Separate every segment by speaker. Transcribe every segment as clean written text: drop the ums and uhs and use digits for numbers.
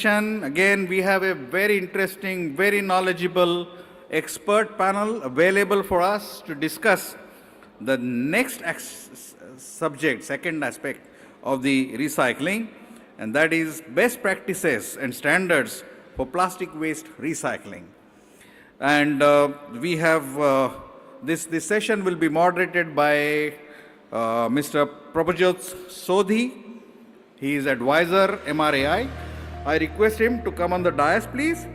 Speaker 1: session. Again, we have a very interesting, very knowledgeable expert panel available for us to discuss the next subject, second aspect of the recycling, and that is best practices and standards for plastic waste recycling. And we have, this session will be moderated by Mr. Prabhajot Sodhi. He is advisor, MRAI. I request him to come on the dais, please.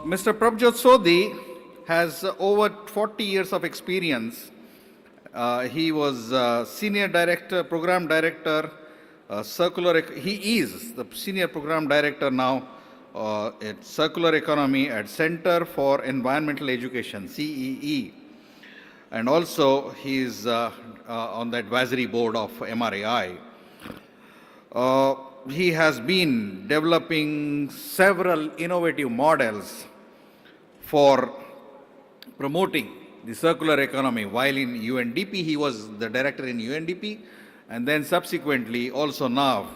Speaker 1: Mr. Prabhajot Sodhi has over 40 years of experience. He was senior director, program director, he is the senior program director now at Circular Economy at Center for Environmental Education, CEE. And also he is on the advisory board of MRAI. He has been developing several innovative models for promoting the circular economy. While in UNDP, he was the director in UNDP, and then subsequently also now,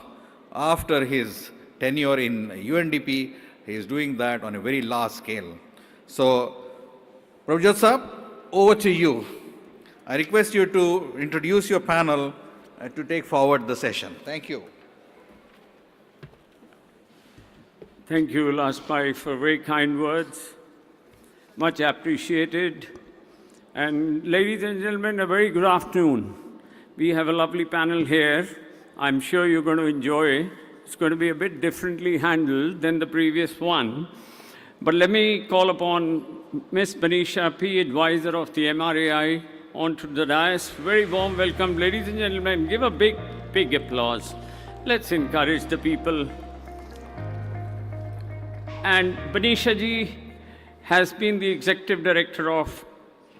Speaker 1: after his tenure in UNDP, he is doing that on a very large scale. So, Prabhajot Saab, over to you. I request you to introduce your panel to take forward the session. Thank you.
Speaker 2: Thank you, Ulasbhai, for very kind words. Much appreciated. And ladies and gentlemen, a very good afternoon. We have a lovely panel here. I'm sure you're going to enjoy. It's going to be a bit differently handled than the previous one. But let me call upon Ms. Banisha P., advisor of the MRAI, onto the dais. Very warm welcome, ladies and gentlemen. Give a big, big applause. Let's encourage the people. And Banisha ji has been the executive director of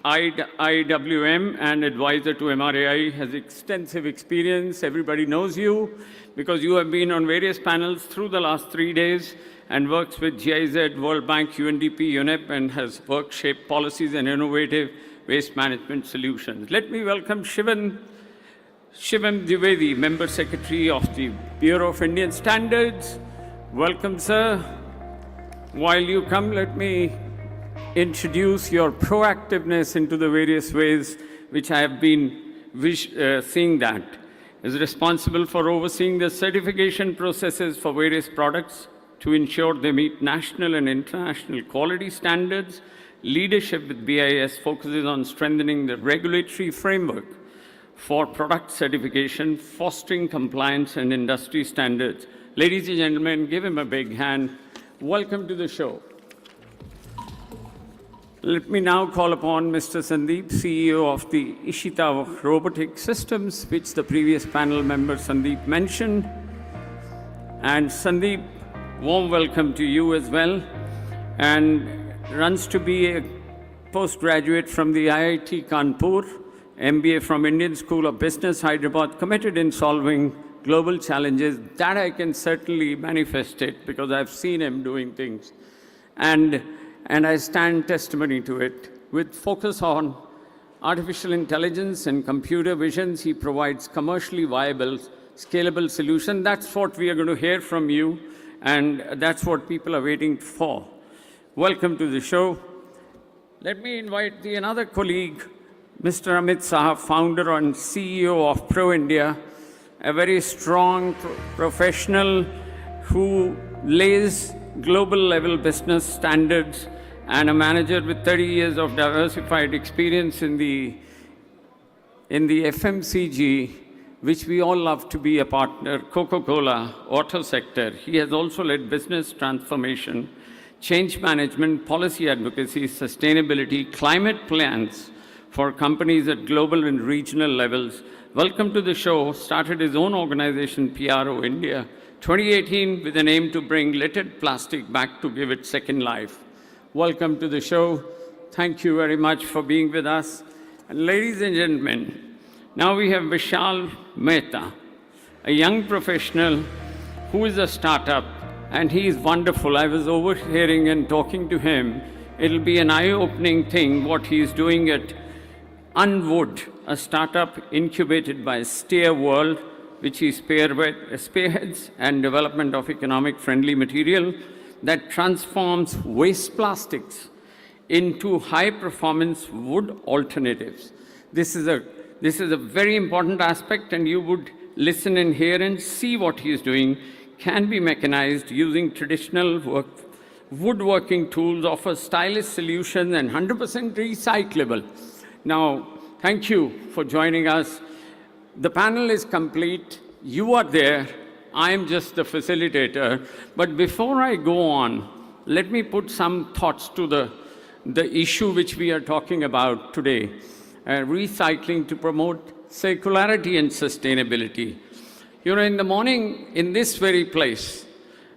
Speaker 2: IWM and advisor to MRAI, has extensive experience. Everybody knows you because you have been on various panels through the last 3 days and works with GIZ, World Bank, UNDP, UNEP, and has work shaped policies and innovative waste management solutions. Let me welcome Shivam Dwivedi, Member Secretary of the Bureau of Indian Standards. Welcome, sir. While you come, let me introduce your proactiveness into the various ways which I have been seeing that is responsible for overseeing the certification processes for various products to ensure they meet national and international quality standards. Leadership with BIS focuses on strengthening the regulatory framework for product certification, fostering compliance and industry standards. Ladies and gentlemen, give him a big hand. Welcome to the show. Let me now call upon Mr. Sandeep, CEO of the Ishita Robotic Systems, which the previous panel member Sandeep mentioned. And Sandeep, warm welcome to you as well. And runs to be a postgraduate from the IIT Kanpur, MBA from Indian School of Business, Hyderabad, committed in solving global challenges. That I can certainly manifest it because I've seen him doing things. And I stand testimony to it. With focus on artificial intelligence and computer visions, he provides commercially viable, scalable solutions. That's what we are going to hear from you, and that's what people are waiting for. Welcome to the show. Let me invite another colleague, Mr. Amit Saha, founder and CEO of Pro India, a very strong professional who lays global level business standards and a manager with 30 years of diversified experience in the FMCG, which we all love to be a partner, Coca-Cola, auto sector. He has also led business transformation, change management, policy advocacy, sustainability, climate plans for companies at global and regional levels. Welcome to the show. Started his own organization, PRO India, 2018, with an aim to bring littered plastic back to give it second life. Welcome to the show. Thank you very much for being with us. And ladies and gentlemen, now we have Vishal Mehta, a young professional who is a startup, and he is wonderful. I was overhearing and talking to him. It'll be an eye-opening thing what he's doing at Unwood, a startup incubated by Steer World, which he spearheads, and development of economic-friendly material that transforms waste plastics into high-performance wood alternatives. This is a very important aspect, and you would listen and hear and see what he is doing. Can be mechanized using traditional woodworking tools, offers stylish solutions, and 100% recyclable. Now, thank you for joining us. The panel is complete. You are there. I am just the facilitator. But before I go on, let me put some thoughts to the issue which we are talking about today, recycling to promote circularity and sustainability. You know, in the morning, in this very place,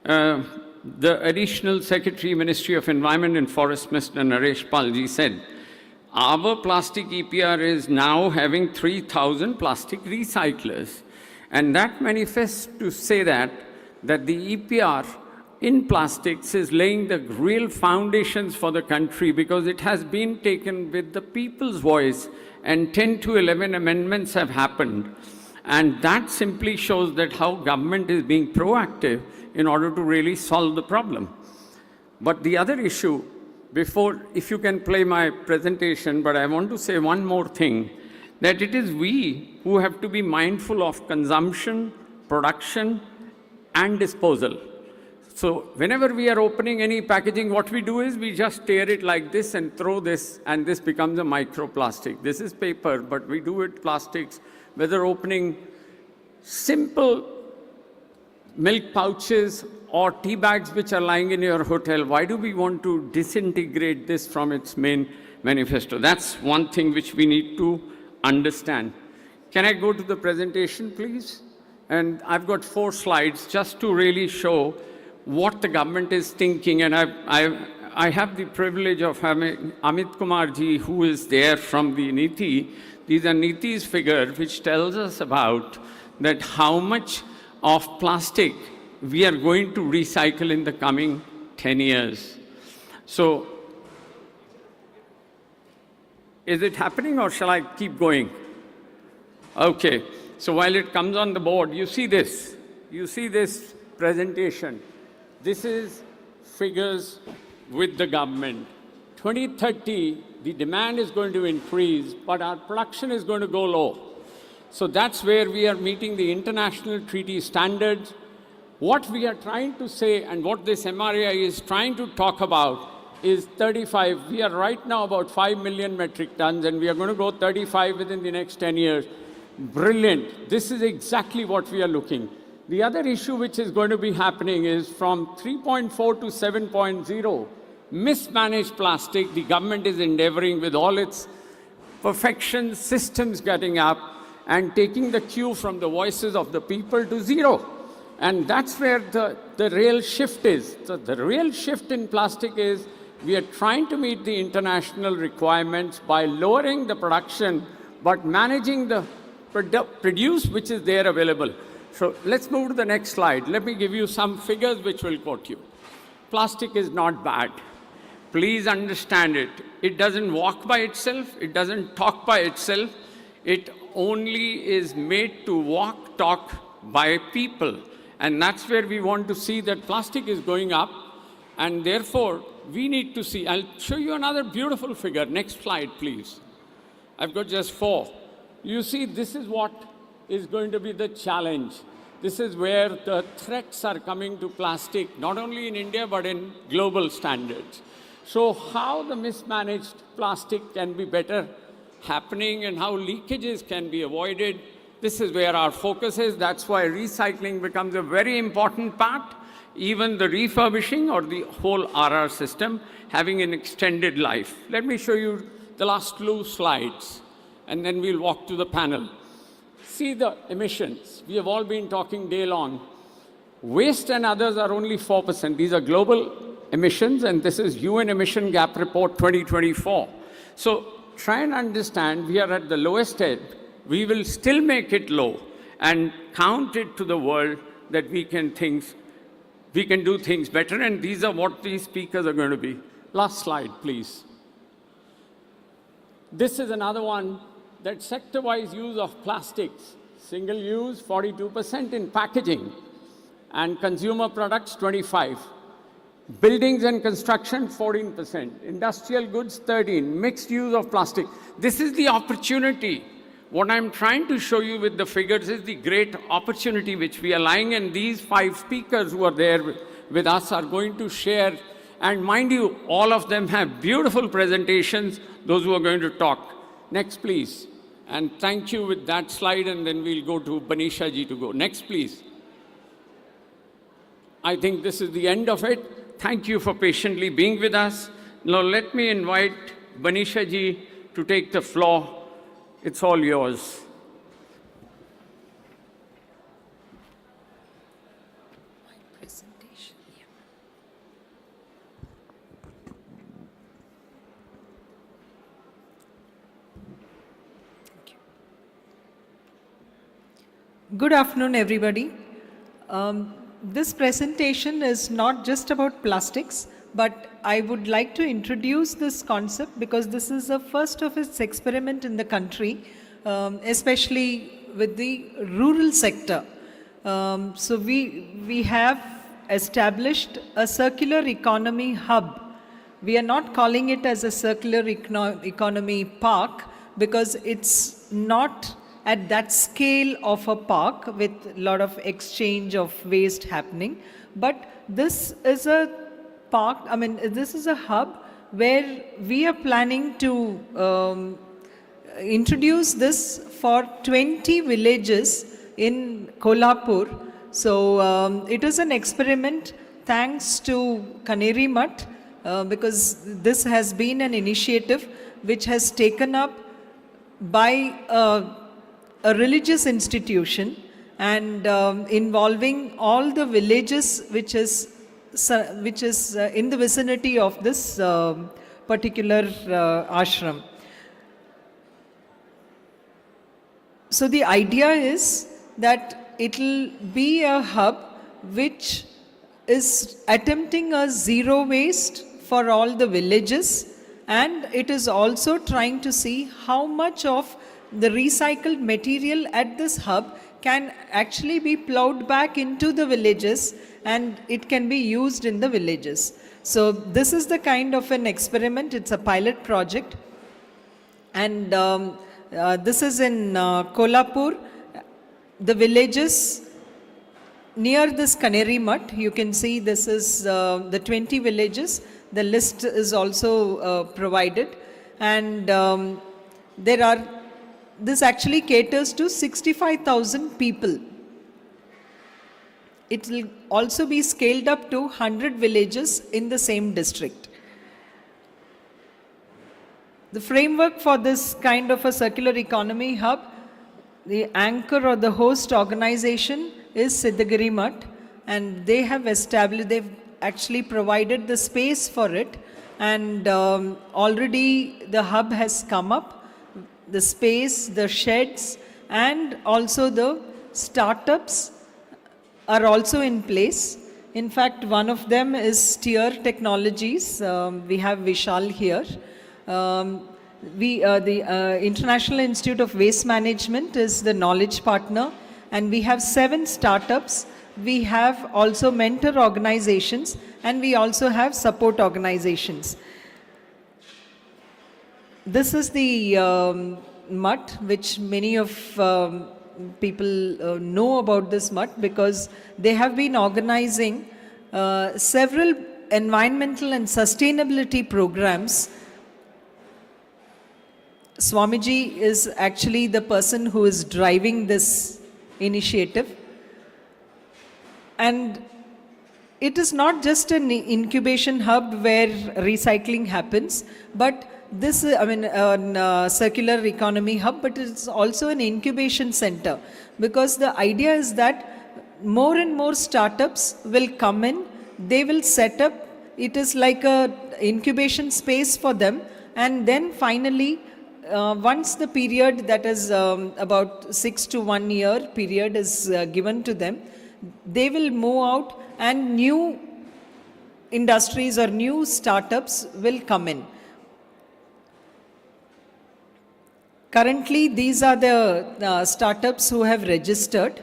Speaker 2: the Additional Secretary, Ministry of Environment and Forest, Mr. Naresh Palji said, our plastic EPR is now having 3,000 plastic recyclers. And that manifests to say that the EPR in plastics is laying the real foundations for the country, because it has been taken with the people's voice, and 10 to 11 amendments have happened. And that simply shows that how government is being proactive in order to really solve the problem. But the other issue, if you can play my presentation, but I want to say one more thing, that it is we who have to be mindful of consumption, production, and disposal. So whenever we are opening any packaging, what we do is we just tear it like this and throw this, and this becomes a microplastic. This is paper, but we do it plastics, whether opening simple milk pouches or tea bags which are lying in your hotel. Why do we want to disintegrate this from its main manifesto? That's one thing which we need to understand. Can I go to the presentation, please? And I've got 4 slides just to really show what the government is thinking. And I have the privilege of having Amit Kumar ji, who is there from the NITI. These are NITI's figures, which tells us about that how much of plastic we are going to recycle in the coming 10 years. So, is it happening, or shall I keep going? Okay, so while it comes on the board, you see this presentation. This is figures with the government. 2030, the demand is going to increase, but our production is going to go low. So that's where we are meeting the international treaty standards. What we are trying to say, and what this MRAI is trying to talk about, is 35. We are right now about 5 million metric tons, and we are going to go 35 within the next 10 years. Brilliant. This is exactly what we are looking. The other issue which is going to be happening is from 3.4 to 7.0, mismanaged plastic. The government is endeavoring with all its perfection systems getting up and taking the cue from the voices of the people to 0. And that's where the real shift is. So the real shift in plastic is we are trying to meet the international requirements by lowering the production, but managing the produce which is there available. So let's move to the next slide. Let me give you some figures which will quote you. Plastic is not bad. Please understand it. It doesn't walk by itself. It doesn't talk by itself. It only is made to walk, talk by people. And that's where we want to see that plastic is going up. And therefore, we need to see. I'll show you another beautiful figure. Next slide, please. I've got just 4. You see, this is what is going to be the challenge. This is where the threats are coming to plastic, not only in India, but in global standards. So how the mismanaged plastic can be better happening and how leakages can be avoided, this is where our focus is. That's why recycling becomes a very important part, even the refurbishing or the whole RR system having an extended life. Let me show you the last 2 slides, and then we'll walk to the panel. See the emissions. We have all been talking day long. Waste and others are only 4%. These are global emissions, and this is UN Emission Gap Report 2024. So try and understand we are at the lowest end. We will still make it low and count it to the world that we can do things better, and these are what these speakers are going to be Last slide, please. This is another one, that sector-wise use of plastics. Single use, 42% in packaging, and consumer products, 25%. Buildings and construction, 14%. Industrial goods, 13%. Mixed use of plastic. This is the opportunity. What I'm trying to show you with the figures is the great opportunity which we are lying, and these 5 speakers who are there with us are going to share. And mind you, all of them have beautiful presentations, those who are going to talk. Next, please. And thank you with that slide, and then we'll go to Banisha ji to go. Next, please. I think this is the end of it. Thank you for patiently being with us. Now let me invite Banisha ji to take the floor. It's all yours.
Speaker 3: Good afternoon, everybody. This presentation is not just about plastics, but I would like to introduce this concept because this is the first of its experiment in the country, especially with the rural sector. So we have established a circular economy hub. We are not calling it as a circular economy park because it's not at that scale of a park with a lot of exchange of waste happening. But this is a park, this is a hub where we are planning to introduce this for 20 villages in Kolhapur. So it is an experiment thanks to Canary Mutt because this has been an initiative which has taken up by a religious institution and involving all the villages which is in the vicinity of this particular ashram. So the idea is that it will be a hub which is attempting a zero waste for all the villages, and it is also trying to see how much of the recycled material at this hub can actually be plowed back into the villages and it can be used in the villages. So this is the kind of an experiment. It's a pilot project, and this is in Kolhapur. The villages near this Canary Mutt, you can see this is the 20 villages. The list is also provided, and this actually caters to 65,000 people. It will also be scaled up to 100 villages in the same district. The framework for this kind of a circular economy hub, the anchor or the host organization is Siddhagiri Mutt, and they have established, they've actually provided the space for it, and already the hub has come up. The space, the sheds, and also the startups are also in place. In fact, one of them is Steer Technologies. We have Vishal here. The International Institute of Waste Management is the knowledge partner, and we have 7 startups. We have also mentor organizations, and we also have support organizations. This is the mutt, which many of people know about this mutt because they have been organizing several environmental and sustainability programs. Swamiji is actually the person who is driving this initiative. And it is not just an incubation hub where recycling happens, but this, circular economy hub, but it's also an incubation center, because the idea is that more and more startups will come in, they will set up, it is like a incubation space for them, and then finally, once the period that is about 6 to 1 year period is given to them, they will move out and new industries or new startups will come in. Currently, these are the startups who have registered.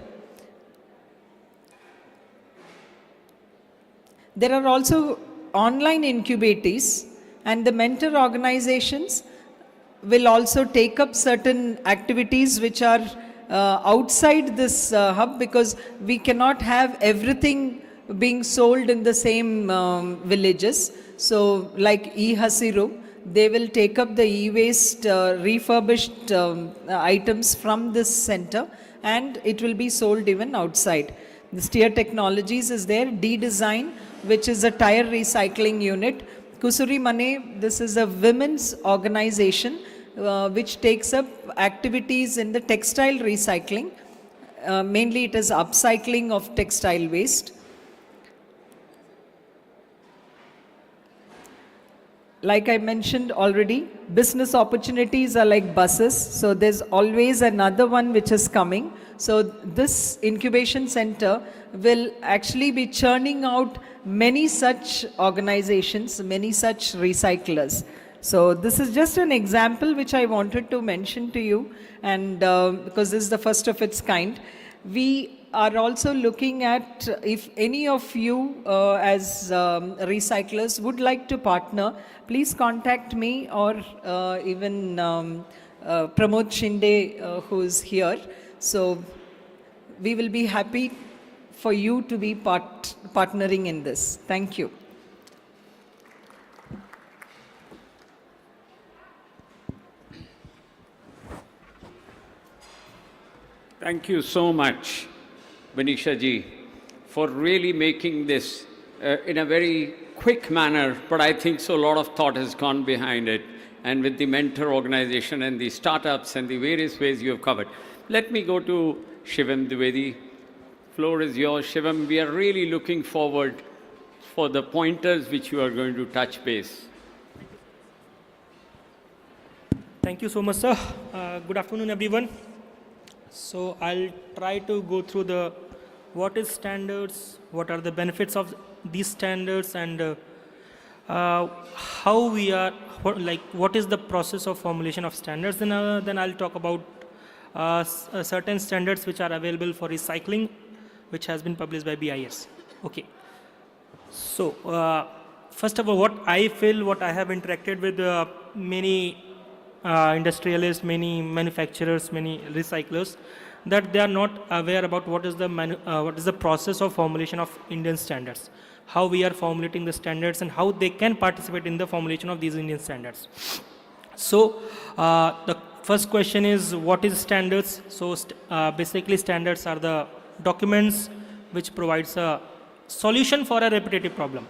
Speaker 3: There are also online incubators, and the mentor organizations will also take up certain activities which are outside this hub, because we cannot have everything being sold in the same villages. So like e-Hasiru, they will take up the e-waste refurbished items from this center, and it will be sold even outside. The Steer Technologies is there, D-Design, which is a tire recycling unit. Kusuri Mane, this is a women's organization which takes up activities in the textile recycling. Mainly it is upcycling of textile waste. Like I mentioned already, business opportunities are like buses. So there's always another one which is coming. So this incubation center will actually be churning out many such organizations, many such recyclers. So this is just an example which I wanted to mention to you, and because this is the first of its kind. We are also looking at if any of you as recyclers would like to partner, please contact me or even Pramod Shinde who is here. So we will be happy for you to be partnering in this. Thank you.
Speaker 2: Thank you so much, Banisha ji, for really making this in a very quick manner, but I think so a lot of thought has gone behind it, and with the mentor organization and the startups and the various ways you have covered. Let me go to Shivam Dwivedi. Floor is yours, Shivam. We are really looking forward for the pointers which you are going to touch base.
Speaker 4: Thank you so much, sir. Good afternoon, everyone. So I'll try to go through the what is standards, what are the benefits of these standards, and how we are, what is the process of formulation of standards. Then I'll talk about certain standards which are available for recycling, which has been published by BIS. Okay. So first of all, what I feel, what I have interacted with many industrialists, many manufacturers, many recyclers, that they are not aware about what is the process of formulation of Indian standards, how we are formulating the standards, and how they can participate in the formulation of these Indian standards. So the first question is, what is standards? So basically standards are the documents which provides a solution for a repetitive problem.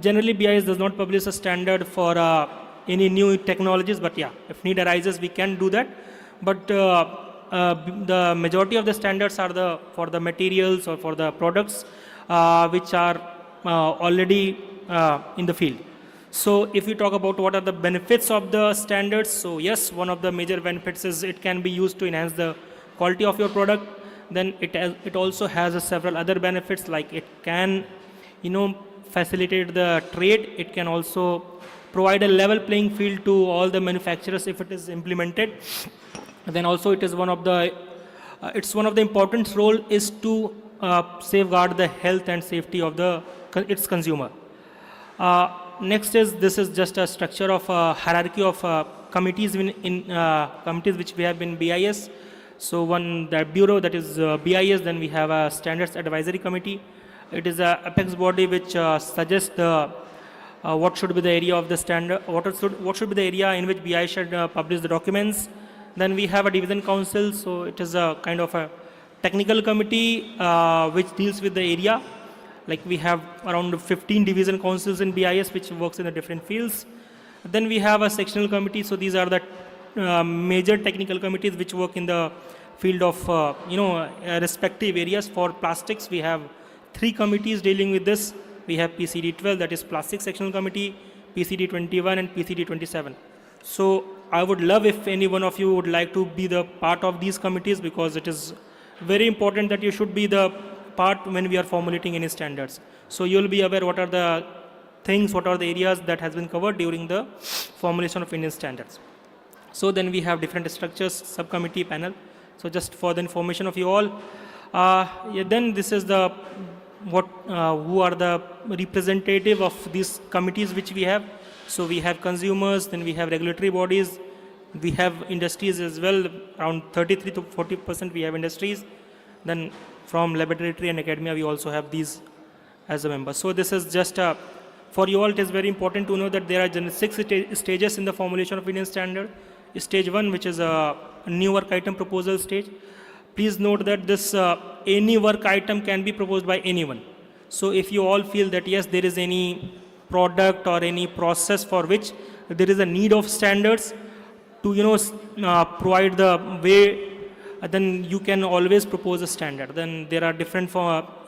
Speaker 4: Generally BIS does not publish a standard for any new technologies, but yeah, if need arises we can do that. But the majority of the standards are for the materials or for the products which are already in the field. So if we talk about what are the benefits of the standards, so yes, one of the major benefits is it can be used to enhance the quality of your product. Then it also has several other benefits, like it can, facilitate the trade. It can also provide a level playing field to all the manufacturers if it is implemented. Then also it is one of the important role is to safeguard the health and safety of its consumer. Next is, this is just a structure of a hierarchy of committees in committees which we have in BIS. So the bureau, that is BIS, then we have a standards advisory committee. It is a apex body which suggests what should be the area of the standard, what should be the area in which BIS should publish the documents. Then we have a division council, so it is a kind of a technical committee which deals with the area. Like we have around 15 division councils in BIS which works in the different fields. Then we have a sectional committee, so these are the major technical committees which work in the field of respective areas. For plastics we have 3 committees dealing with this. We have PCD 12, that is Plastic Sectional Committee, PCD 21 and PCD 27. So I would love if any one of you would like to be the part of these committees, because it is very important that you should be the part when we are formulating any standards. So you will be aware what are the things, what are the areas that has been covered during the formulation of Indian standards. So then we have different structures, subcommittee, panel. So just for the information of you all, then this is the who are the representative of these committees which we have. So we have consumers, then we have regulatory bodies, we have industries as well, around 33 to 40% we have industries. Then from laboratory and academia, we also have these as a member. So this is just for you all, it is very important to know that there are generally 6 stages in the formulation of Indian standard. Stage 1, which is a new work item proposal stage. Please note that this any work item can be proposed by anyone. So if you all feel that yes, there is any product or any process for which there is a need of standards to provide the way, then you can always propose a standard. Then there are different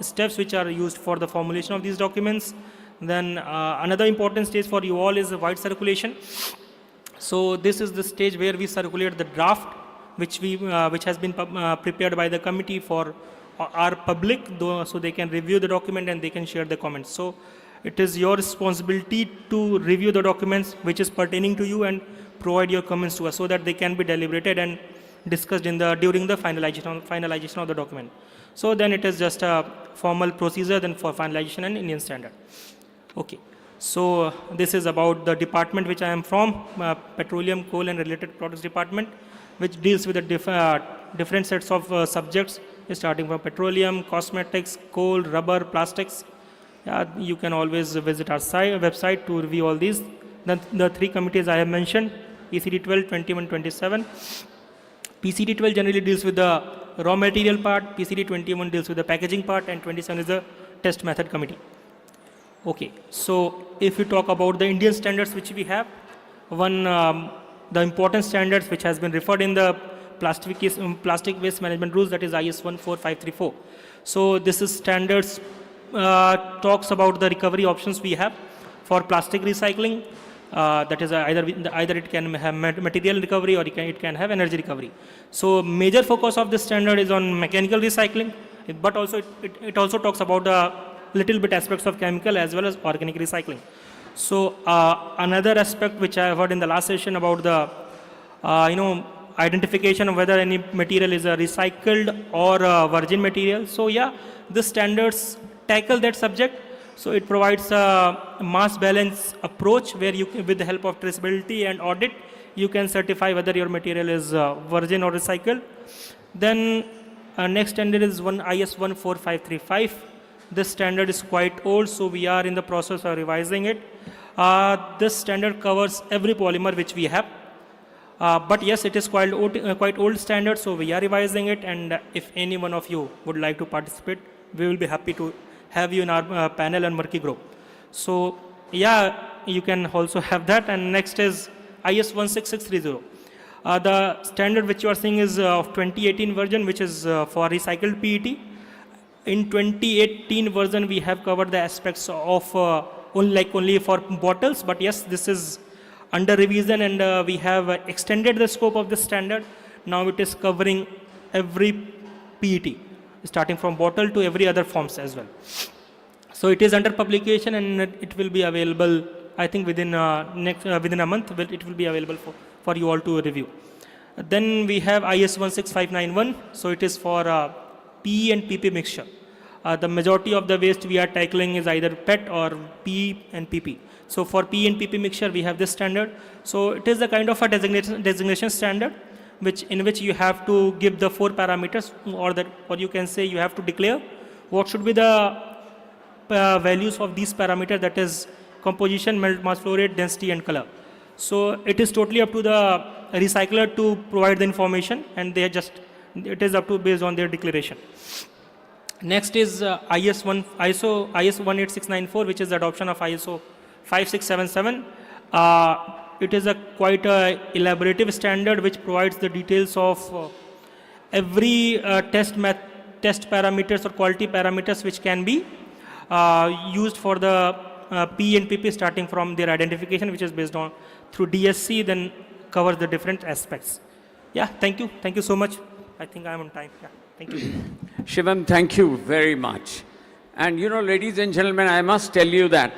Speaker 4: steps which are used for the formulation of these documents. Then another important stage for you all is the wide circulation. So this is the stage where we circulate the draft which has been prepared by the committee for our public, so they can review the document and they can share the comments. So it is your responsibility to review the documents which is pertaining to you and provide your comments to us so that they can be deliberated and discussed during the finalization of the document. So then it is just a formal procedure then for finalization and Indian standard. Okay. So this is about the department which I am from, Petroleum, Coal and Related Products Department, which deals with the different sets of subjects, starting from petroleum, cosmetics, coal, rubber, plastics. You can always visit our website to review all these. Then the 3 committees I have mentioned, PCD 12, 21, 27. PCD 12 generally deals with the raw material part, PCD 21 deals with the packaging part, and 27 is the test method committee. Okay, so if you talk about the Indian standards which we have, the important standards which has been referred in the plastic waste management rules, that is IS 14534. So this is standards talks about the recovery options we have for plastic recycling. That is either it can have material recovery or it can have energy recovery. So major focus of this standard is on mechanical recycling, but also it also talks about the little bit aspects of chemical as well as organic recycling. So another aspect which I have heard in the last session about the identification of whether any material is a recycled or a virgin material. So yeah, the standards tackle that subject. So it provides a mass balance approach where you, with the help of traceability and audit, you can certify whether your material is virgin or recycled. Then next standard is IS 14535. This standard is quite old, so we are in the process of revising it. This standard covers every polymer which we have. But yes, it is quite old standard, so we are revising it, and if any one of you would like to participate, we will be happy to have you in our panel and Murky group. So yeah, you can also have that. And next is IS 16630. The standard which you are seeing is of 2018 version, which is for recycled PET. In 2018 version, we have covered the aspects of only for bottles, but yes, this is under revision, and we have extended the scope of the standard. Now it is covering every PET, starting from bottle to every other forms as well. So it is under publication, and it will be available, I think within within a month, it will be available for you all to review. Then we have IS 16591. So it is for PE and PP mixture. The majority of the waste we are tackling is either PET or PE and PP. So for PE and PP mixture, we have this standard. So it is a kind of a designation standard, in which you have to give the 4 parameters, or you can say you have to declare what should be the values of these parameters, that is composition, melt mass flow rate, density, and color. So it is totally up to the recycler to provide the information, and it is up to based on their declaration. Next is ISO 18694, which is the adoption of ISO 5677. It is a quite elaborative standard which provides the details of every test parameters or quality parameters which can be used for the P and PP, starting from their identification, which is based on through DSC, then covers the different aspects. Yeah, thank you. Thank you so much. I think I am on time. Yeah, thank you.
Speaker 2: Shivam, thank you very much. And ladies and gentlemen, I must tell you that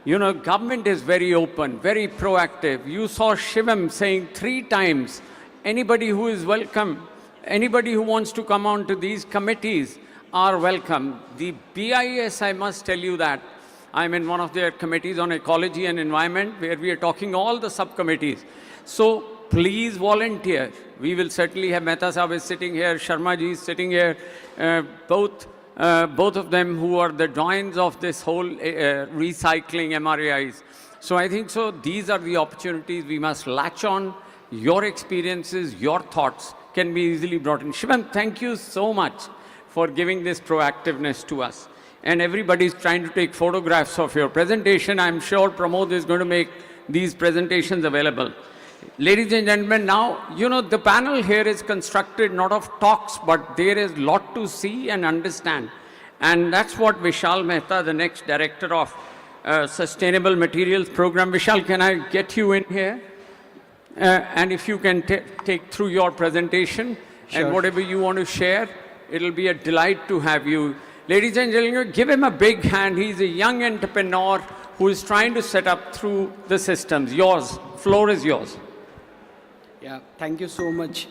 Speaker 2: You know, government is very open, very proactive. You saw Shivam saying 3 times, anybody who is welcome, anybody who wants to come on to these committees are welcome. The BIS, I must tell you that, I'm in one of their committees on ecology and environment where we are talking all the subcommittees. So please volunteer. We will certainly have Mehta Sahib is sitting here, Sharma ji is sitting here, both of them who are the doyens of this whole recycling MRAIs. So I think so these are the opportunities we must latch on. Your experiences, your thoughts can be easily brought in. Shivan, thank you so much for giving this proactiveness to us. And everybody's trying to take photographs of your presentation. I'm sure Pramod is going to make these presentations available. Ladies and gentlemen, now, you know, the panel here is constructed not of talks, but there is a lot to see and understand. And that's what Vishal Mehta, the next director of Sustainable Materials Program. Vishal, can I get you in here? And if you can take through your presentation and whatever you want to share, it'll be a delight to have you. Ladies and gentlemen, give him a big hand. He's a young entrepreneur who is trying to set up through the systems. Yours, floor is yours.
Speaker 5: Yeah, thank you so much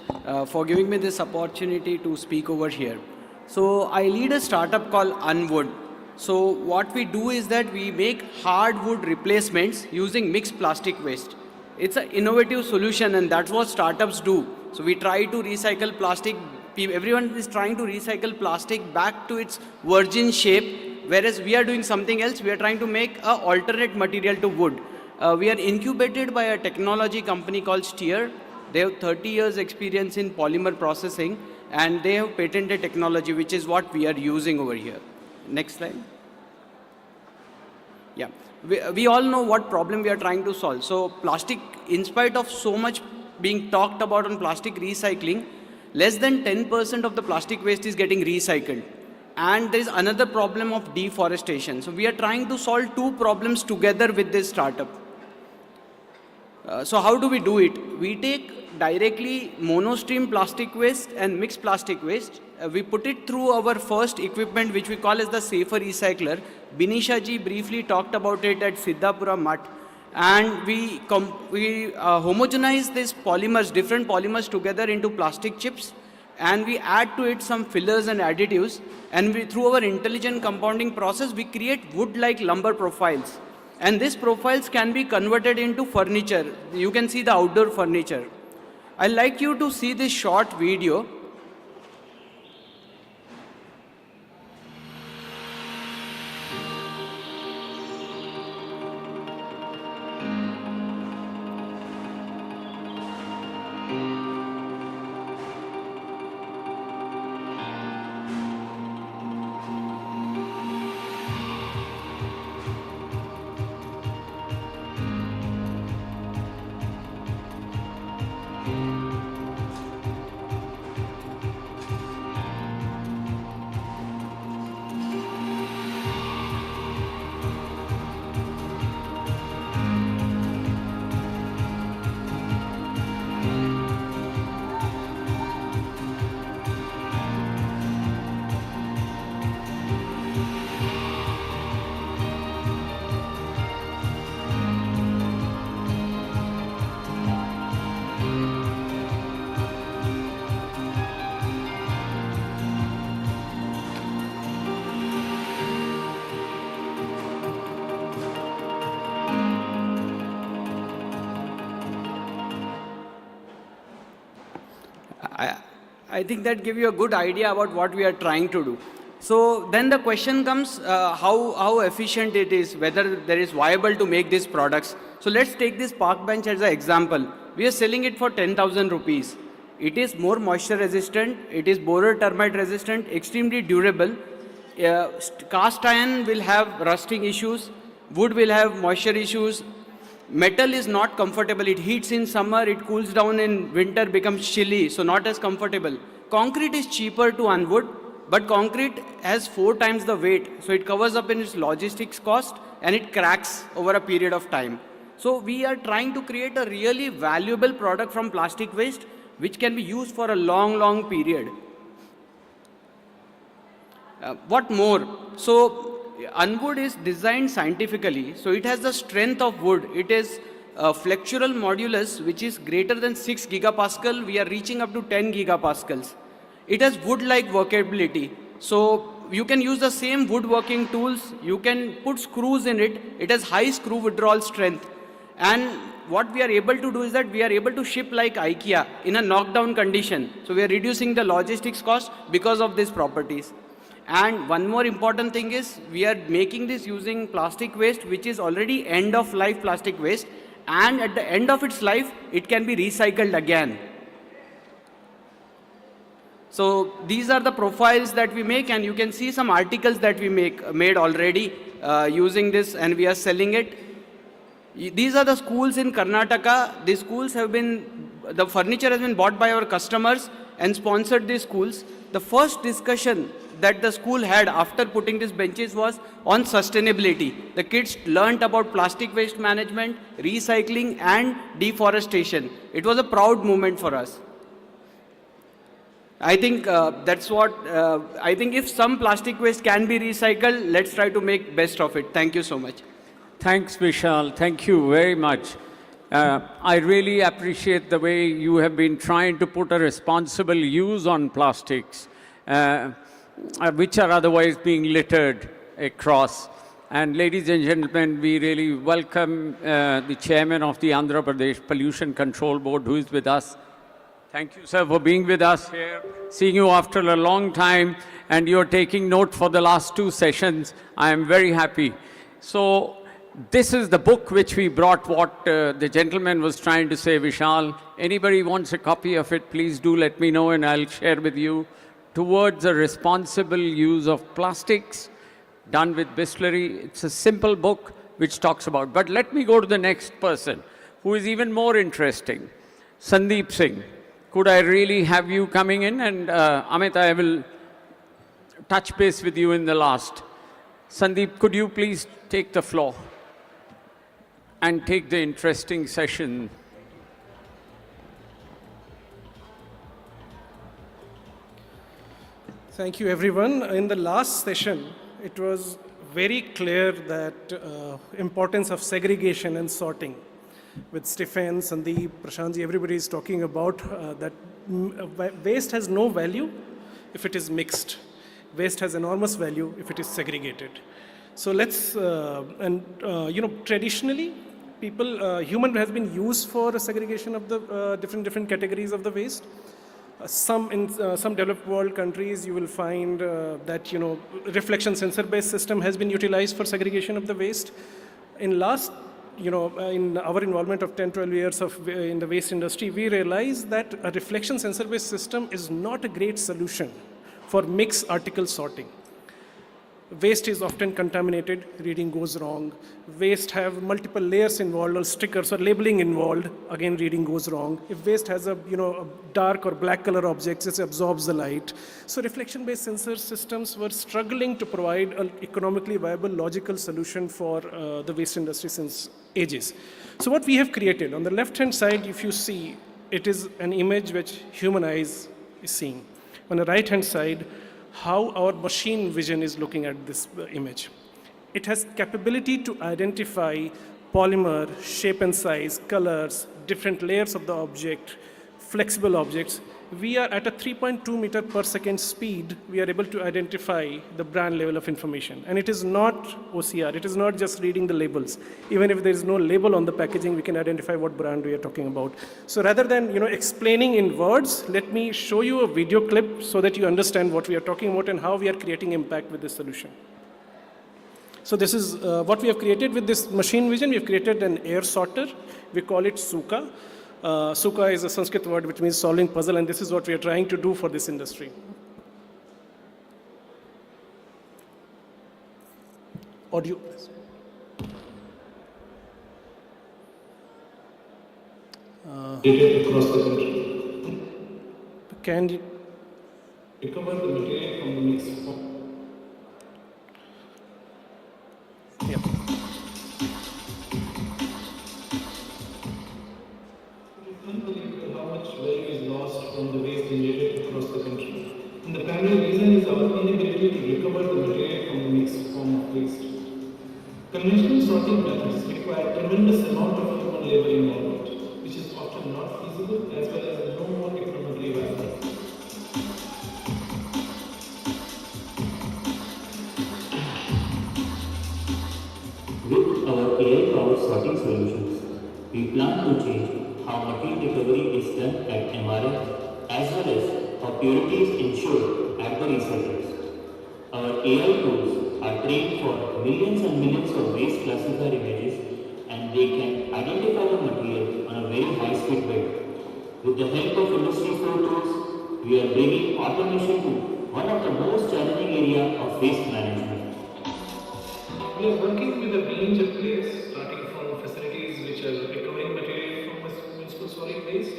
Speaker 5: for giving me this opportunity to speak over here. So I lead a startup called Unwood. So what we do is that we make hardwood replacements using mixed plastic waste. It's an innovative solution, and that's what startups do. So we try to recycle plastic. Everyone is trying to recycle plastic back to its virgin shape, whereas we are doing something else. We are trying to make an alternate material to wood. We are incubated by a technology company called Steer. They have 30 years experience in polymer processing, and they have patented technology, which is what we are using over here. Next slide. Yeah, we all know what problem we are trying to solve. So plastic, in spite of so much being talked about on plastic recycling, less than 10% of the plastic waste is getting recycled. And there is another problem of deforestation. So we are trying to solve 2 problems together with this startup. So how do we do it? We take directly monostream plastic waste and mixed plastic waste. We put it through our first equipment, which we call as the safer recycler. Binisha ji briefly talked about it at Siddhapura Mutt. And we homogenize these polymers, different polymers together into plastic chips, and we add to it some fillers and additives, and through our intelligent compounding process, we create wood-like lumber profiles. And these profiles can be converted into furniture. You can see the outdoor furniture. I'd like you to see this short video. I think that gives you a good idea about what we are trying to do. So then the question comes, how efficient it is, whether there is viable to make these products. So let's take this park bench as an example. We are selling it for 10,000 rupees. It is more moisture resistant, it is borer termite resistant, extremely durable. Cast iron will have rusting issues, wood will have moisture issues. Metal is not comfortable. It heats in summer, it cools down in winter, becomes chilly, so not as comfortable. Concrete is cheaper to unwood, but concrete has 4 times the weight, so it covers up in its logistics cost and it cracks over a period of time. So we are trying to create a really valuable product from plastic waste, which can be used for a long period. What more? So unwood is designed scientifically, so it has the strength of wood. It is flexural modulus, which is greater than 6 gigapascal. We are reaching up to 10 gigapascals. It has wood-like workability. So you can use the same woodworking tools. You can put screws in it. It has high screw withdrawal strength. And what we are able to do is that we are able to ship like IKEA in a knockdown condition. So we are reducing the logistics cost because of these properties. And one more important thing is we are making this using plastic waste, which is already end of life plastic waste. And at the end of its life, it can be recycled again. So these are the profiles that we make, and you can see some articles that we made already using this, and we are selling it. These are the schools in Karnataka. These schools have been, the furniture has been bought by our customers and sponsored these schools. The first discussion that the school had after putting these benches was on sustainability. The kids learnt about plastic waste management, recycling, and deforestation. It was a proud moment for us. I think that's what, I think if some plastic waste can be recycled, let's try to make best of it. Thank you so much.
Speaker 2: Thanks, Vishal. Thank you very much. I really appreciate the way you have been trying to put a responsible use on plastics, which are otherwise being littered across. And ladies and gentlemen, we really welcome the chairman of the Andhra Pradesh Pollution Control Board, who is with us. Thank you, sir, for being with us here, seeing you after a long time, and you're taking note for the last 2 sessions. I am very happy. So this is the book which we brought, what the gentleman was trying to say, Vishal. Anybody wants a copy of it, please do let me know, and I'll share with you. Towards a responsible use of plastics, done with Bisleri. It's a simple book which talks about. But let me go to the next person, who is even more interesting. Sandeep Singh. Could I really have you coming in? And Amit, I will touch base with you in the last. Sandeep, could you please take the floor and take the interesting session?
Speaker 6: Thank you, everyone. In the last session, it was very clear that importance of segregation and sorting. With Stefan, Sandeep, Prashantji, everybody is talking about that waste has no value if it is mixed. Waste has enormous value if it is segregated. So let's, traditionally, human has been used for segregation of the different categories of the waste. In some developed world countries, you will find that, reflection sensor-based system has been utilized for segregation of the waste. In our involvement of 10, 12 years in the waste industry, we realized that a reflection sensor-based system is not a great solution for mixed article sorting. Waste is often contaminated, reading goes wrong. Waste have multiple layers involved or stickers or labeling involved, again reading goes wrong. If waste has a dark or black color objects, it absorbs the light. So reflection-based sensor systems were struggling to provide an economically viable, logical solution for the waste industry since ages. So what we have created, on the left-hand side, if you see, it is an image which human eyes is seeing. On the right-hand side, how our machine vision is looking at this image. It has capability to identify polymer, shape and size, colors, different layers of the object, flexible objects. We are at a 3.2 meter per second speed. We are able to identify the brand level of information. And it is not OCR. It is not just reading the labels. Even if there is no label on the packaging, we can identify what brand we are talking about. So rather than explaining in words, let me show you a video clip so that you understand what we are talking about and how we are creating impact with this solution. So this is what we have created with this machine vision. We have created an air sorter. We call it Suka. Suka is a Sanskrit word which means solving puzzle, and this is what we are trying to do for this industry. Audio.
Speaker 7: Across the country.
Speaker 6: Can you
Speaker 7: Recover the material from the mixed form.
Speaker 6: Yeah.
Speaker 7: Unbelievable how much value is lost from the waste generated across the country. And the primary reason is our inability to recover the material from the mixed form of waste. Conventional sorting methods require tremendous amount of human labor involvement, which is often not feasible as well as no more economically viable.
Speaker 8: With our AI-powered sorting solutions, we plan to change how material recovery is done at MRAI as well as how purity is ensured at the recyclers. Our AI tools are trained for millions and millions of waste classifier images and they can identify the material on a very high-speed way. With the help of Industry 4 tools, we are bringing automation to one of the most challenging areas of waste management.
Speaker 7: We are working with a range of players, starting from facilities which are recovering material from municipal solid waste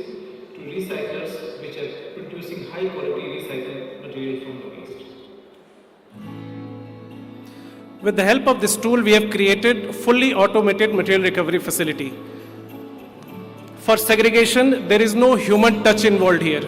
Speaker 7: to recyclers which are producing high quality recycled material from the waste.
Speaker 6: With the help of this tool, we have created fully automated material recovery facility. For segregation, there is no human touch involved here.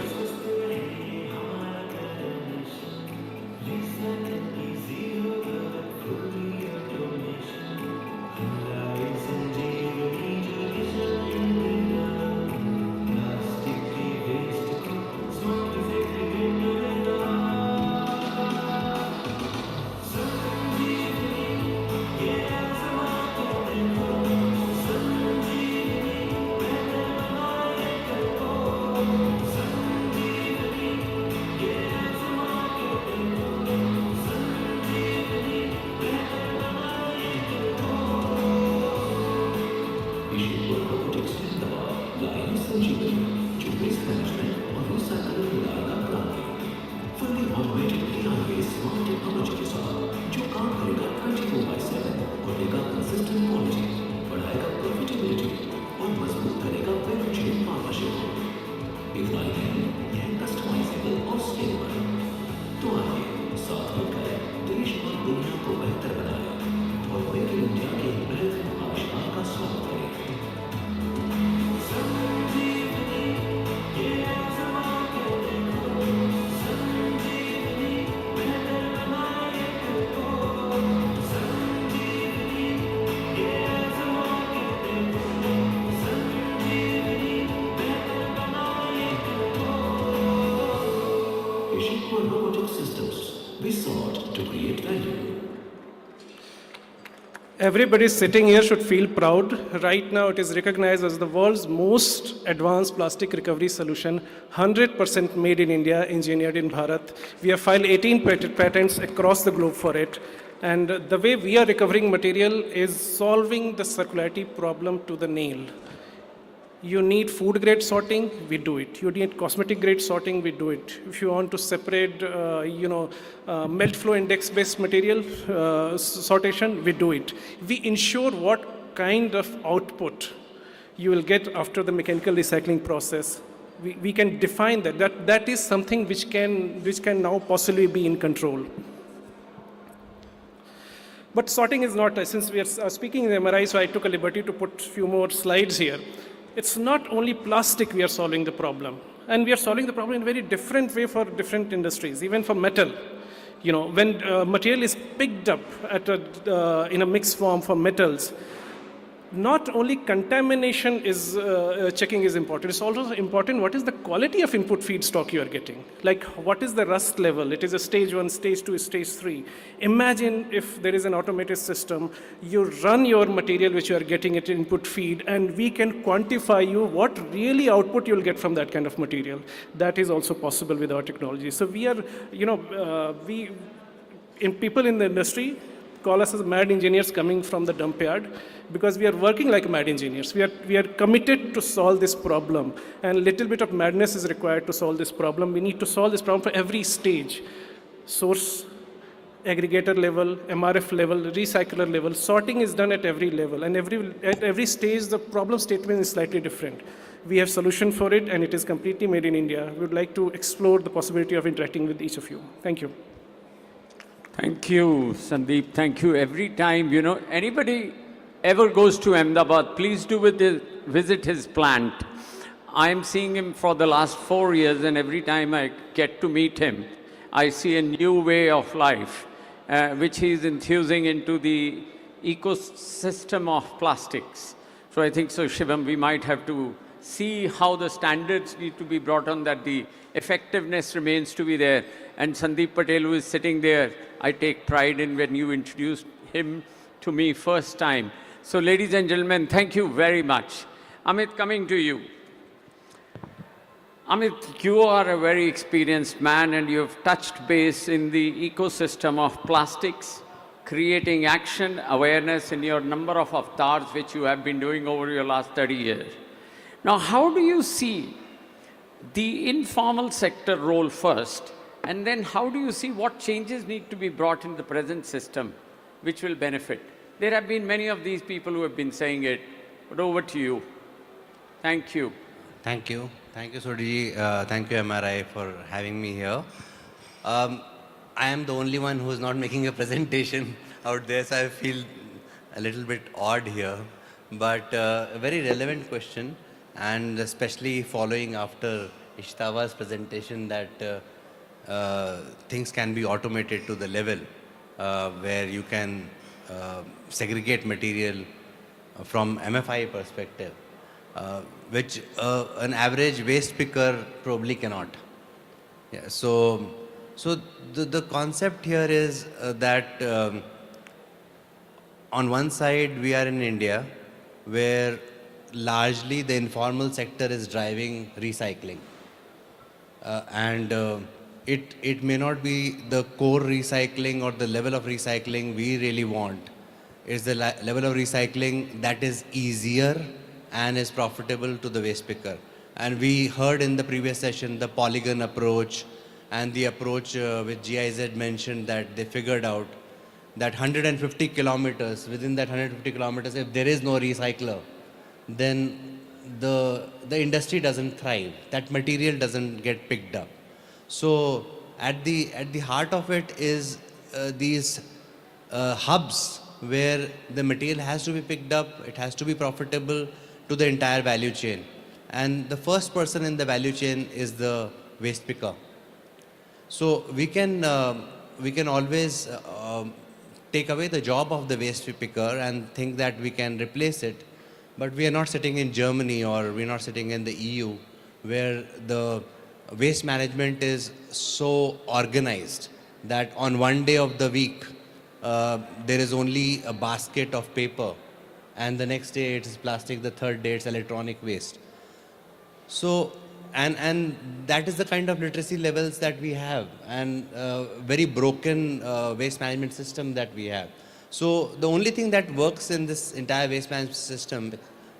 Speaker 6: Everybody sitting here should feel proud. Right now, it is recognized as the world's most advanced plastic recovery solution, 100% made in India, engineered in Bharat. We have filed 18 patents across the globe for it. And the way we are recovering material is solving the circularity problem to the nail. You need food grade sorting, we do it. You need cosmetic grade sorting, we do it. If you want to separate, melt flow index based material sortation, we do it. We ensure what kind of output you will get after the mechanical recycling process. We can define that. That is something which can now possibly be in control. But sorting is not, since we are speaking in MRI, so I took a liberty to put a few more slides here. It's not only plastic we are solving the problem. And we are solving the problem in a very different way for different industries, even for metal. When material is picked up in a mixed form for metals, not only contamination is checking is important, it's also important what is the quality of input feedstock you are getting. Like what is the rust level? It is a stage 1, stage 2, stage 3. Imagine if there is an automated system, you run your material which you are getting at input feed and we can quantify you what really output you'll get from that kind of material. That is also possible with our technology. So we are, people in the industry call us as mad engineers coming from the dump yard because we are working like mad engineers. We are committed to solve this problem, and a little bit of madness is required to solve this problem. We need to solve this problem for every stage: source, aggregator level, MRF level, recycler level. Sorting is done at every level, and at every stage the problem statement is slightly different. We have solution for it, and it is completely made in India. We would like to explore the possibility of interacting with each of you. Thank you.
Speaker 2: Thank you, Sandeep. Thank you. Every time, anybody ever goes to Ahmedabad, please do visit his plant. I'm seeing him for the last 4 years, and every time I get to meet him, I see a new way of life. which he is enthusing into the ecosystem of plastics. So I think so, Shivam, we might have to see how the standards need to be brought on, that the effectiveness remains to be there. And Sandeep Patel, who is sitting there, I take pride in when you introduced him to me first time. So ladies and gentlemen, thank you very much. Amit, coming to you. Amit, you are a very experienced man and you have touched base in the ecosystem of plastics, creating action, awareness in your number of avatars which you have been doing over your last 30 years. Now, how do you see the informal sector role first, and then how do you see what changes need to be brought in the present system which will benefit? There have been many of these people who have been saying it, but over to you. Thank you.
Speaker 9: Thank you. Thank you, Sodiji. Thank you, MRAI, for having me here. I am the only one who is not making a presentation out there, so I feel a little bit odd here. But a very relevant question, and especially following after Ishtava's presentation that things can be automated to the level where you can segregate material from MFI perspective. Which an average waste picker probably cannot. Yeah, so the concept here is that on one side we are in India where largely the informal sector is driving recycling. It may not be the core recycling or the level of recycling we really want. It's the level of recycling that is easier and is profitable to the waste picker. And we heard in the previous session the polygon approach and the approach which GIZ mentioned, that they figured out that 150 kilometers, within that 150 kilometers, if there is no recycler, then the industry doesn't thrive. That material doesn't get picked up. So at the heart of it is these hubs where the material has to be picked up, it has to be profitable to the entire value chain. And the first person in the value chain is the waste picker. So we can always take away the job of the waste picker and think that we can replace it. But we are not sitting in Germany, or we're not sitting in the EU, where the waste management is so organized that on one day of the week, there is only a basket of paper, and the next day it is plastic, the third day it's electronic waste. So, and that is the kind of literacy levels that we have, and very broken waste management system that we have. So the only thing that works in this entire waste management system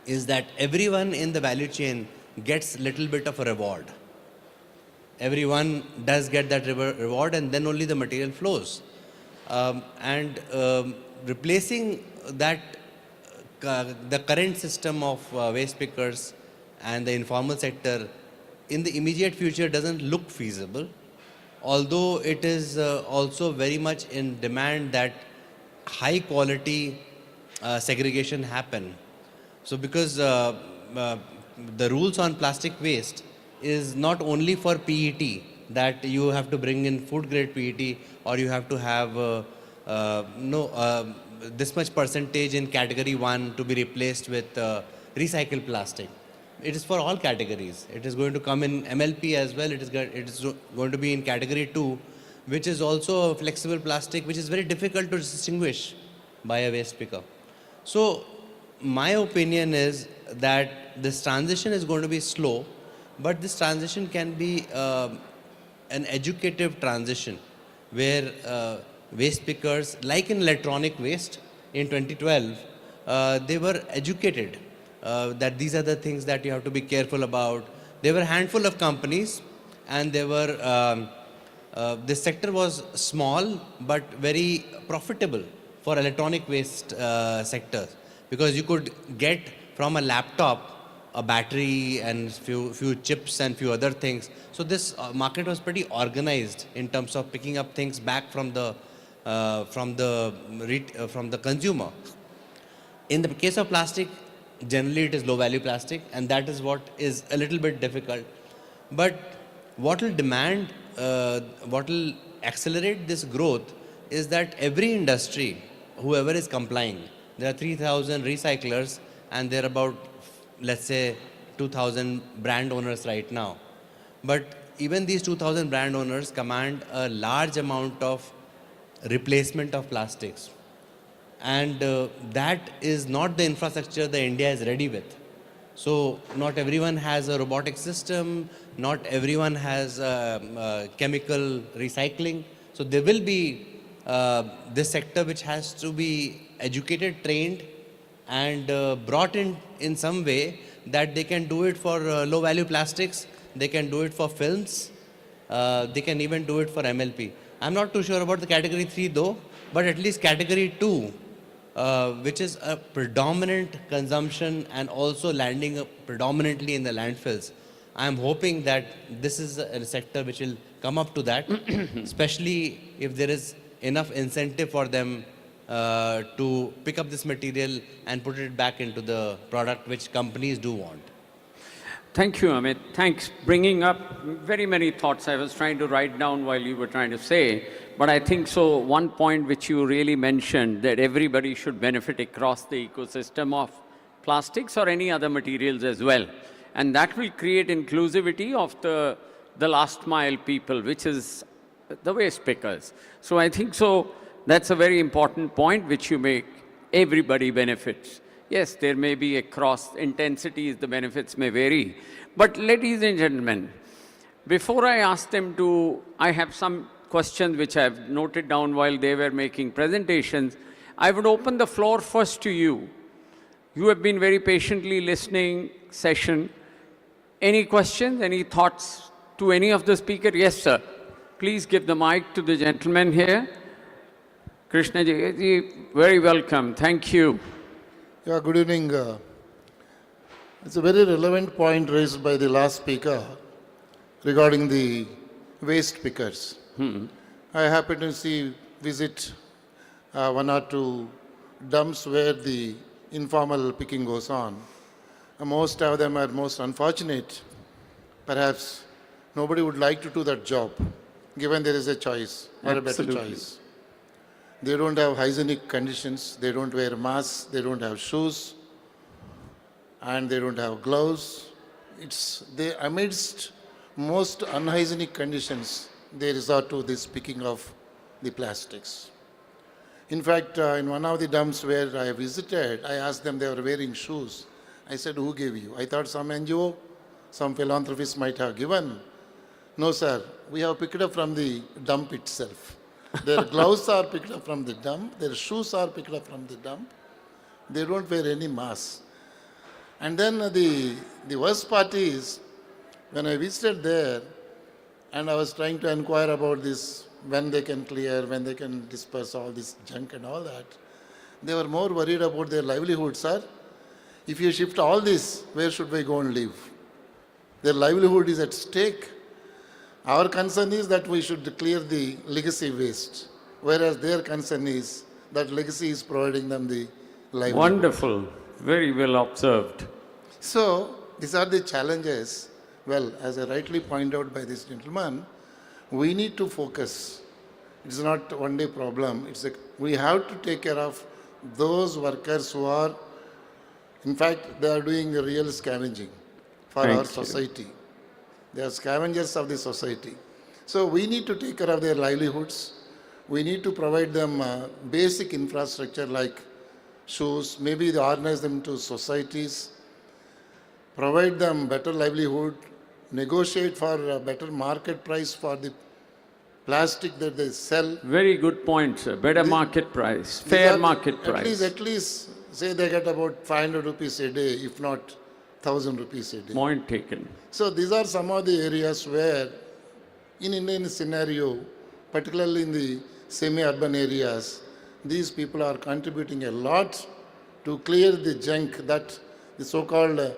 Speaker 9: is that everyone in the value chain gets little bit of a reward. Everyone does get that reward, and then only the material flows. Replacing that, the current system of waste pickers and the informal sector in the immediate future doesn't look feasible, although it is also very much in demand that high quality segregation happen. So because the rules on plastic waste is not only for PET, that you have to bring in food grade PET, or you have to have this much percentage in category 1 to be replaced with recycled plastic. It is for all categories. It is going to come in MLP as well. It is going to be in category 2, which is also a flexible plastic, which is very difficult to distinguish by a waste picker. So my opinion is that this transition is going to be slow, but this transition can be an educative transition, where waste pickers, like in electronic waste in 2012, they were educated that these are the things that you have to be careful about. There were a handful of companies, and they were, this sector was small but very profitable for electronic waste sectors, because you could get from a laptop a battery and few chips and few other things. So this market was pretty organized in terms of picking up things back from the consumer. In the case of plastic, generally it is low value plastic, and that is what is a little bit difficult. But what will accelerate this growth is that every industry, whoever is complying, there are 3,000 recyclers and there are about, let's say, 2,000 brand owners right now. But even these 2,000 brand owners command a large amount of replacement of plastics. And that is not the infrastructure that India is ready with. So not everyone has a robotic system, not everyone has chemical recycling. So there will be this sector which has to be educated, trained, and brought in some way that they can do it for low value plastics, they can do it for films, they can even do it for MLP. I'm not too sure about the category 3 though, but at least category 2, which is a predominant consumption and also landing predominantly in the landfills. I'm hoping that this is a sector which will come up to that, especially if there is enough incentive for them to pick up this material and put it back into the product which companies do want.
Speaker 2: Thank you, Amit. Thanks. Bringing up very many thoughts I was trying to write down while you were trying to say. But I think so one point which you really mentioned, that everybody should benefit across the ecosystem of plastics or any other materials as well. And that will create inclusivity of the last mile people, which is the waste pickers. So I think so that's a very important point which you make. Everybody benefits. Yes, there may be across intensities, the benefits may vary. But ladies and gentlemen, before I ask them to, I have some questions which I have noted down while they were making presentations. I would open the floor first to you. You have been very patiently listening session. Any questions, any thoughts to any of the speakers? Yes, sir. Please give the mic to the gentleman here. Krishna ji, very welcome. Thank you.
Speaker 10: Yeah, good evening. It's a very relevant point raised by the last speaker regarding the waste pickers. I happened to visit one or two dumps where the informal picking goes on. Most of them are most unfortunate. Perhaps nobody would like to do that job, given there is a choice or a better choice. They don't have hygienic conditions, they don't wear masks, they don't have shoes, and they don't have gloves. Amidst most unhygienic conditions, they resort to this picking of the plastics. In fact, in one of the dumps where I visited, I asked them, they were wearing shoes. I said, who gave you? I thought some NGO, some philanthropist might have given. No, sir, we have picked up from the dump itself. Their gloves are picked up from the dump, their shoes are picked up from the dump. They don't wear any mask. And then the worst part is, when I visited there, and I was trying to inquire about this, when they can clear, when they can disperse all this junk and all that, they were more worried about their livelihood, sir. If you shift all this, where should we go and live? Their livelihood is at stake. Our concern is that we should clear the legacy waste, whereas their concern is that legacy is providing them the livelihood.
Speaker 2: Wonderful. Very well observed.
Speaker 10: So, these are the challenges. Well, as I rightly pointed out by this gentleman, we need to focus. It's not one day problem. We have to take care of those workers who are, in fact, they are doing real scavenging for our society. They are scavengers of the society. So we need to take care of their livelihoods. We need to provide them basic infrastructure like shoes, maybe organize them into societies, provide them better livelihood, negotiate for a better market price for the plastic that they sell.
Speaker 2: Very good point, sir. Better market price, fair market price.
Speaker 10: At least, say they get about 500 rupees a day, if not 1,000 rupees a day.
Speaker 2: Point taken.
Speaker 10: So these are some of the areas where, in Indian scenario, particularly in the semi-urban areas, these people are contributing a lot to clear the junk that the so-called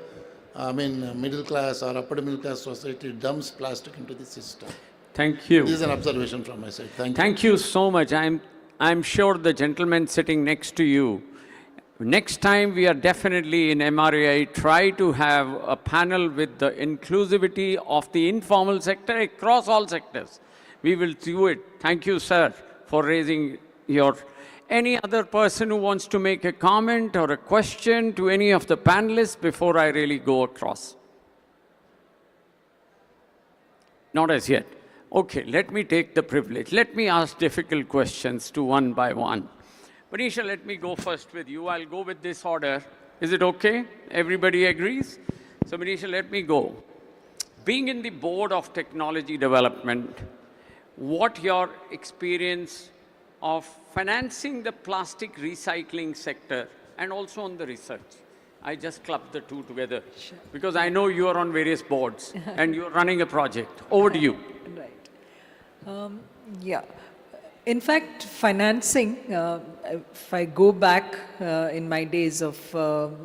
Speaker 10: middle class or upper middle class society dumps plastic into the system.
Speaker 2: Thank you.
Speaker 10: This is an observation from my side. Thank you.
Speaker 2: Thank you so much. I'm sure the gentleman sitting next to you, next time we are definitely in MRAI, try to have a panel with the inclusivity of the informal sector across all sectors. We will do it. Thank you, sir, for raising your... Any other person who wants to make a comment or a question to any of the panelists before I really go across? Not as yet. Okay, let me take the privilege. Let me ask difficult questions to one by one. Manisha, let me go first with you. I'll go with this order. Is it okay? Everybody agrees? So Manisha, let me go. Being in the board of technology development, what your experience of financing the plastic recycling sector and also on the research? I just clubbed the two together because I know you are on various boards and you're running a project. Over to you.
Speaker 3: Right. Yeah. In fact, financing, if I go back in my days of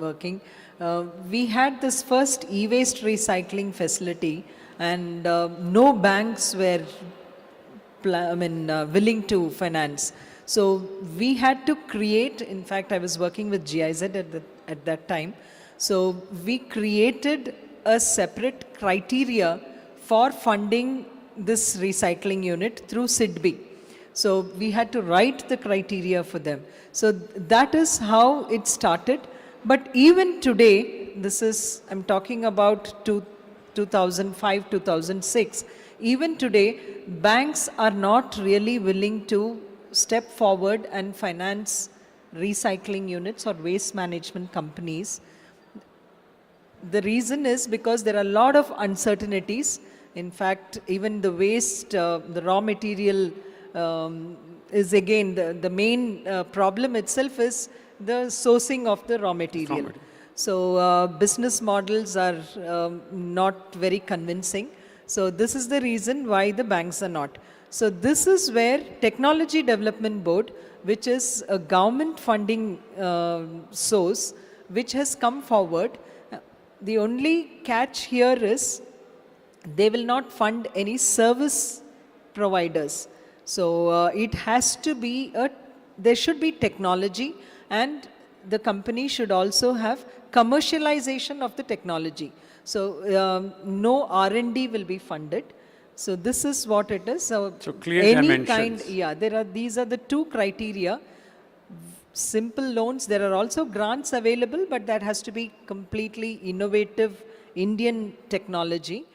Speaker 3: working, we had this first e-waste recycling facility and no banks were willing to finance. So we had to create, in fact, I was working with GIZ at that time. So we created a separate criteria for funding this recycling unit through SIDBI. So we had to write the criteria for them. So that is how it started. But even today, I'm talking about 2005, 2006, even today, banks are not really willing to step forward and finance recycling units or waste management companies. The reason is because there are a lot of uncertainties. In fact, even the waste, the raw material is again, the main problem itself is the sourcing of the raw material. So business models are not very convincing. So this is the reason why the banks are not. So this is where Technology Development Board, which is a government funding source, which has come forward. The only catch here is they will not fund any service providers. So it has to be there should be technology, and the company should also have commercialization of the technology. So no R&D will be funded. So this is what it is. So
Speaker 2: clear
Speaker 3: any
Speaker 2: dimensions.
Speaker 3: kind, these are the two criteria. Simple loans, there are also grants available, but that has to be completely innovative Indian technology.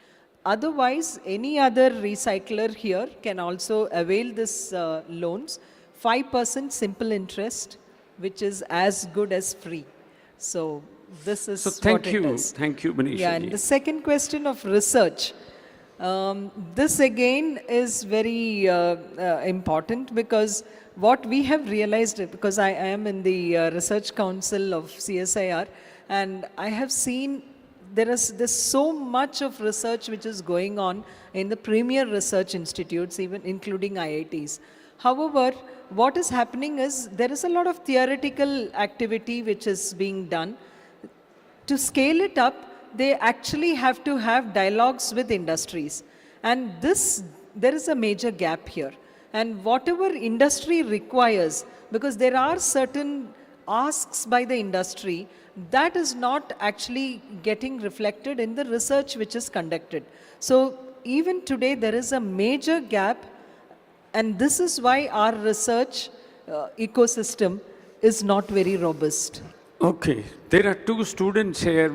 Speaker 3: Otherwise, any other recycler here can also avail this loans. 5% simple interest, which is as good as free. So this is what it is.
Speaker 2: Thank you, Manisha.
Speaker 3: Yeah, and the second question of research. This again is very important because what we have realized, because I am in the Research Council of CSIR, and I have seen there's so much of research which is going on in the premier research institutes, even including IITs. However, what is happening is there is a lot of theoretical activity which is being done. To scale it up, they actually have to have dialogues with industries. And there is a major gap here. And whatever industry requires, because there are certain asks by the industry, that is not actually getting reflected in the research which is conducted. So even today, there is a major gap, and this is why our research ecosystem is not very robust.
Speaker 2: Okay, there are two students here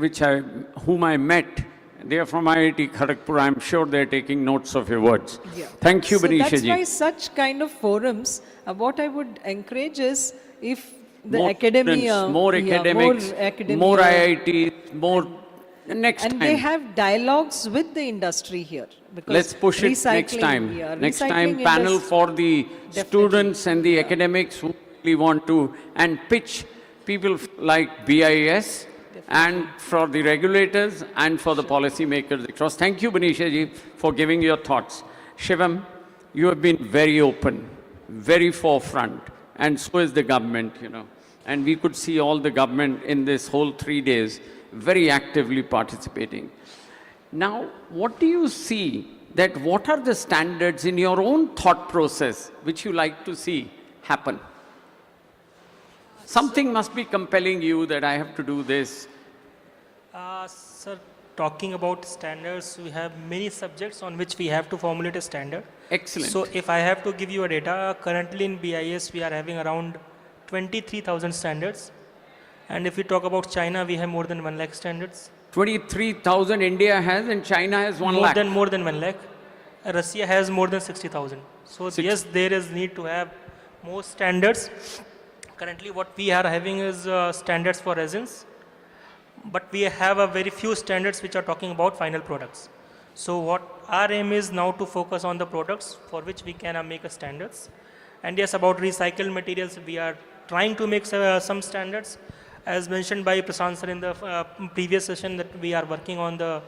Speaker 2: whom I met. They are from IIT Kharagpur. I'm sure they're taking notes of your words.
Speaker 3: Yeah.
Speaker 2: Thank you,
Speaker 3: So
Speaker 2: Manisha
Speaker 3: that's
Speaker 2: ji.
Speaker 3: why such kind of forums, what I would encourage is if the
Speaker 2: More
Speaker 3: academia,
Speaker 2: students, more academics, more IITs, more next
Speaker 3: and
Speaker 2: time.
Speaker 3: they have dialogues with the industry here. Because
Speaker 2: Let's push it next
Speaker 3: recycling,
Speaker 2: time.
Speaker 3: yeah,
Speaker 2: Next
Speaker 3: recycling
Speaker 2: time, panel
Speaker 3: industry-
Speaker 2: for the
Speaker 3: Definitely.
Speaker 2: students and the academics who really want to, and pitch people like BIS and for the regulators and for the policy makers across. Thank you, Manisha ji, for giving your thoughts. Shivam, you have been very open, very forefront, and so is the government, And we could see all the government in this whole 3 days very actively participating. Now, what do you see what are the standards in your own thought process which you like to see happen? Something must be compelling you that I have to do this.
Speaker 4: Sir, talking about standards, we have many subjects on which we have to formulate a standard.
Speaker 2: Excellent.
Speaker 4: So if I have to give you a data, currently in BIS we are having around 23,000 standards. And if we talk about China, we have more than 1 lakh standards.
Speaker 2: 23,000 India has and China has 1 lakh.
Speaker 4: More than 1 lakh. Russia has more than 60,000. So yes, there is need to have more standards. Currently what we are having is standards for resins, but we have a very few standards which are talking about final products. So what our aim is now to focus on the products for which we can make a standards. And yes, about recycled materials, we are trying to make some standards. As mentioned by Prasant sir in the previous session, that we are working on the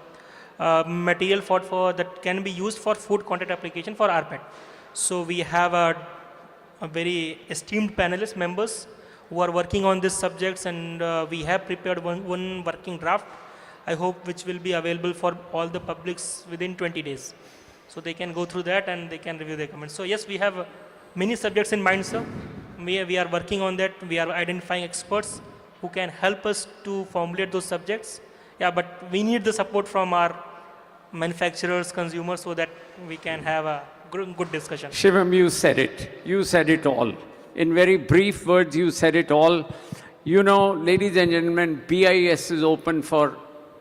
Speaker 4: material for that can be used for food contact application for rPET. So we have a very esteemed panelist members who are working on these subjects, and we have prepared one working draft, I hope, which will be available for all the publics within 20 days. So they can go through that and they can review their comments. So yes, we have many subjects in mind, sir. We are working on that. We are identifying experts who can help us to formulate those subjects. Yeah, but we need the support from our manufacturers, consumers, so that we can have a good discussion.
Speaker 2: Shivam, you said it. You said it all. In very brief words, you said it all. You know, ladies and gentlemen, BIS is open for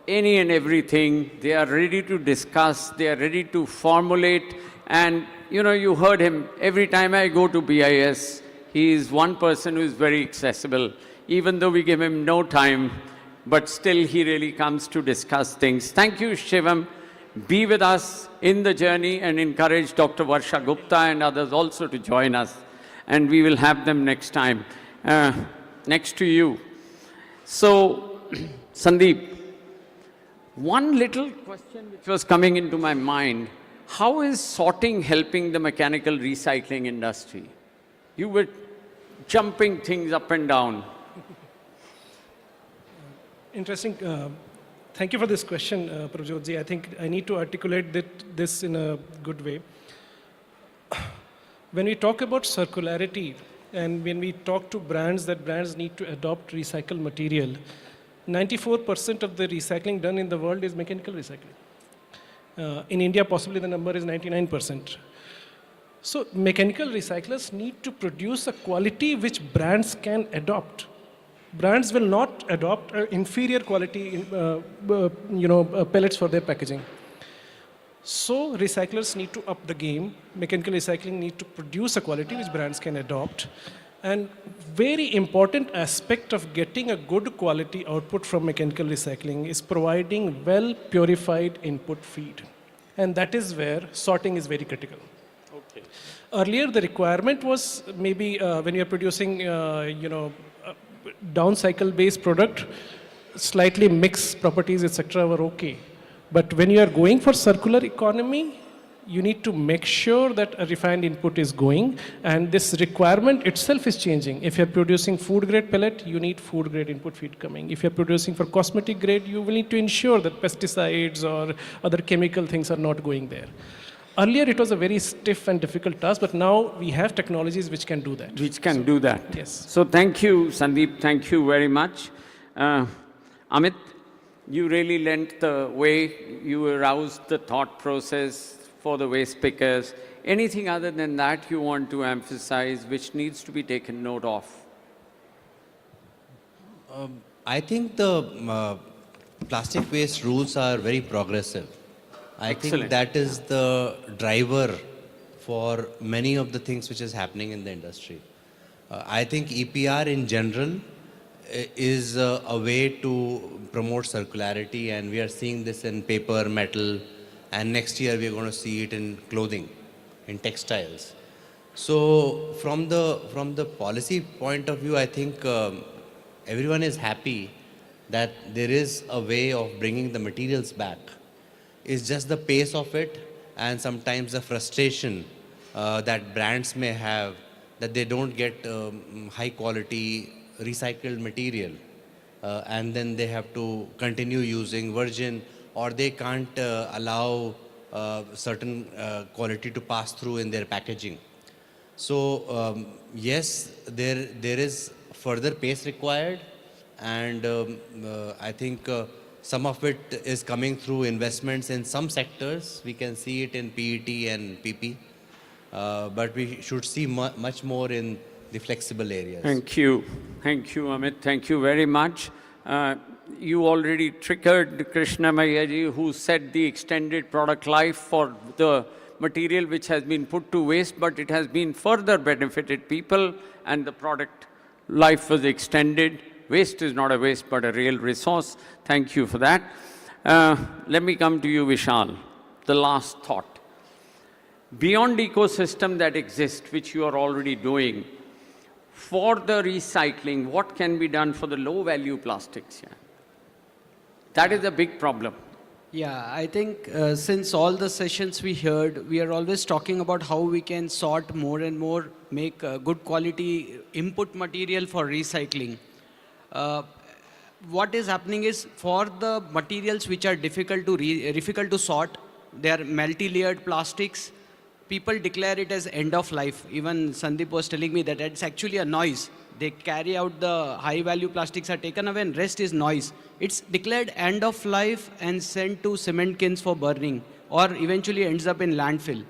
Speaker 2: any and everything. They are ready to discuss. They are ready to formulate. And, you know, you heard him. Every time I go to BIS, he is one person who is very accessible. Even though we give him no time, but still he really comes to discuss things. Thank you, Shivam. Be with us in the journey and encourage Dr. Varsha Gupta and others also to join us. And we will have them next time. Next to you. So, Sandeep, one little question which was coming into my mind. How is sorting helping the mechanical recycling industry? You were jumping things up and down.
Speaker 6: Interesting. Thank you for this question, Prabhjotji. I think I need to articulate this in a good way. When we talk about circularity and when we talk to brands that brands need to adopt recycled material, 94% of the recycling done in the world is mechanical recycling. In India, possibly the number is 99%. So mechanical recyclers need to produce a quality which brands can adopt. Brands will not adopt inferior quality pellets for their packaging. So recyclers need to up the game. Mechanical recycling need to produce a quality which brands can adopt. And very important aspect of getting a good quality output from mechanical recycling is providing well purified input feed. And that is where sorting is very critical. Okay. Earlier the requirement was maybe when you are producing down cycle based product, slightly mixed properties etc. were okay. But when you are going for circular economy, you need to make sure that a refined input is going, and this requirement itself is changing. If you're producing food grade pellet, you need food grade input feed coming. If you're producing for cosmetic grade, you will need to ensure that pesticides or other chemical things are not going there. Earlier it was a very stiff and difficult task, but now we have technologies which can do that.
Speaker 2: Which can do that.
Speaker 6: Yes.
Speaker 2: So thank you, Sandeep. Thank you very much. Amit, you really lent the way. You aroused the thought process for the waste pickers. Anything other than that you want to emphasize which needs to be taken note of?
Speaker 9: I think the plastic waste rules are very progressive. I think that is the driver for many of the things which is happening in the industry. I think EPR in general is a way to promote circularity, and we are seeing this in paper, metal, and next year we are going to see it in clothing, in textiles. So from the policy point of view, I think everyone is happy that there is a way of bringing the materials back. It's just the pace of it and sometimes the frustration that brands may have that they don't get high quality recycled material and then they have to continue using virgin, or they can't allow certain quality to pass through in their packaging. So yes, there is further pace required, and I think Some of it is coming through investments in some sectors. We can see it in PET and PP. But we should see much more in the flexible areas.
Speaker 2: Thank you. Thank you, Amit. Thank you very much. You already triggered Krishna Mayaji, who said the extended product life for the material which has been put to waste, but it has been further benefited people and the product life was extended. Waste is not a waste, but a real resource. Thank you for that. Let me come to you, Vishal. The last thought. Beyond ecosystem that exists, which you are already doing, for the recycling, what can be done for the low-value plastics? Yeah? That is a big problem.
Speaker 5: Yeah, I think since all the sessions we heard, we are always talking about how we can sort more and more, make good quality input material for recycling. What is happening is for the materials which are difficult to sort, they are multi-layered plastics, people declare it as end of life. Even Sandeep was telling me that it's actually a noise. They carry out the high value plastics are taken away and rest is noise. It's declared end of life and sent to cement kilns for burning or eventually ends up in landfill.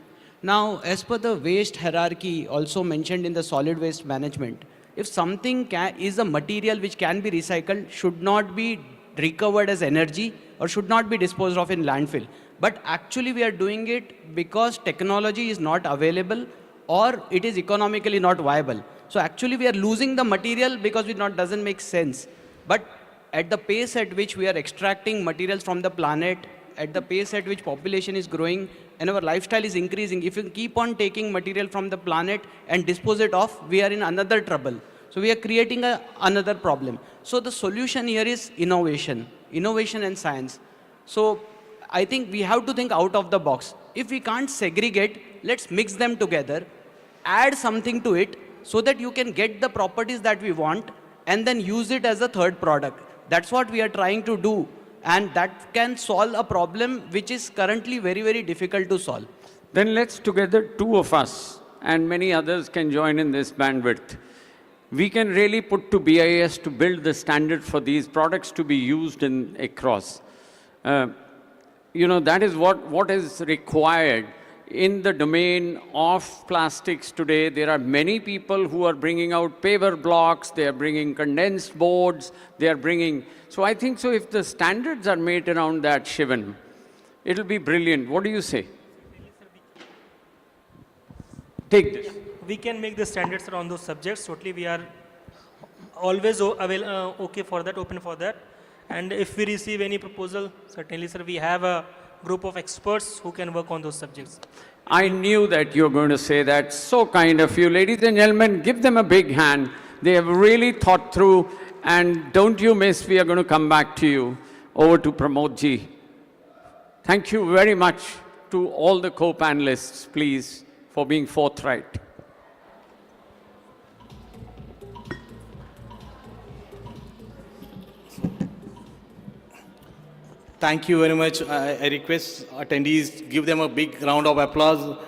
Speaker 5: Now, as per the waste hierarchy also mentioned in the solid waste management, if something is a material which can be recycled, should not be recovered as energy or should not be disposed of in landfill. But actually we are doing it because technology is not available or it is economically not viable. So actually we are losing the material because it doesn't make sense. But at the pace at which we are extracting materials from the planet, at the pace at which population is growing and our lifestyle is increasing, if you keep on taking material from the planet and dispose it off, we are in another trouble. So we are creating another problem. So the solution here is innovation and science. So I think we have to think out of the box. If we can't segregate, let's mix them together, add something to it so that you can get the properties that we want and then use it as a third product. That's what we are trying to do. And that can solve a problem which is currently very, very difficult to solve.
Speaker 2: Then let's together, two of us and many others can join in this bandwidth. We can really put to BIS to build the standard for these products to be used across. That is what is required in the domain of plastics today. There are many people who are bringing out paver blocks, they are bringing condensed boards, they are bringing... So I think so if the standards are made around that, Shivan, it'll be brilliant. What do you say? Take this.
Speaker 4: We can make the standards around those subjects. Totally, we are always okay for that, open for that. And if we receive any proposal, certainly, sir, we have a group of experts who can work on those subjects.
Speaker 2: I knew that you were going to say that. So kind of you. Ladies and gentlemen, give them a big hand. They have really thought through. And don't you miss, we are going to come back to you. Over to Pramod ji. Thank you very much to all the co-panelists, please, for being forthright.
Speaker 11: Thank you very much. I request attendees, give them a big round of applause.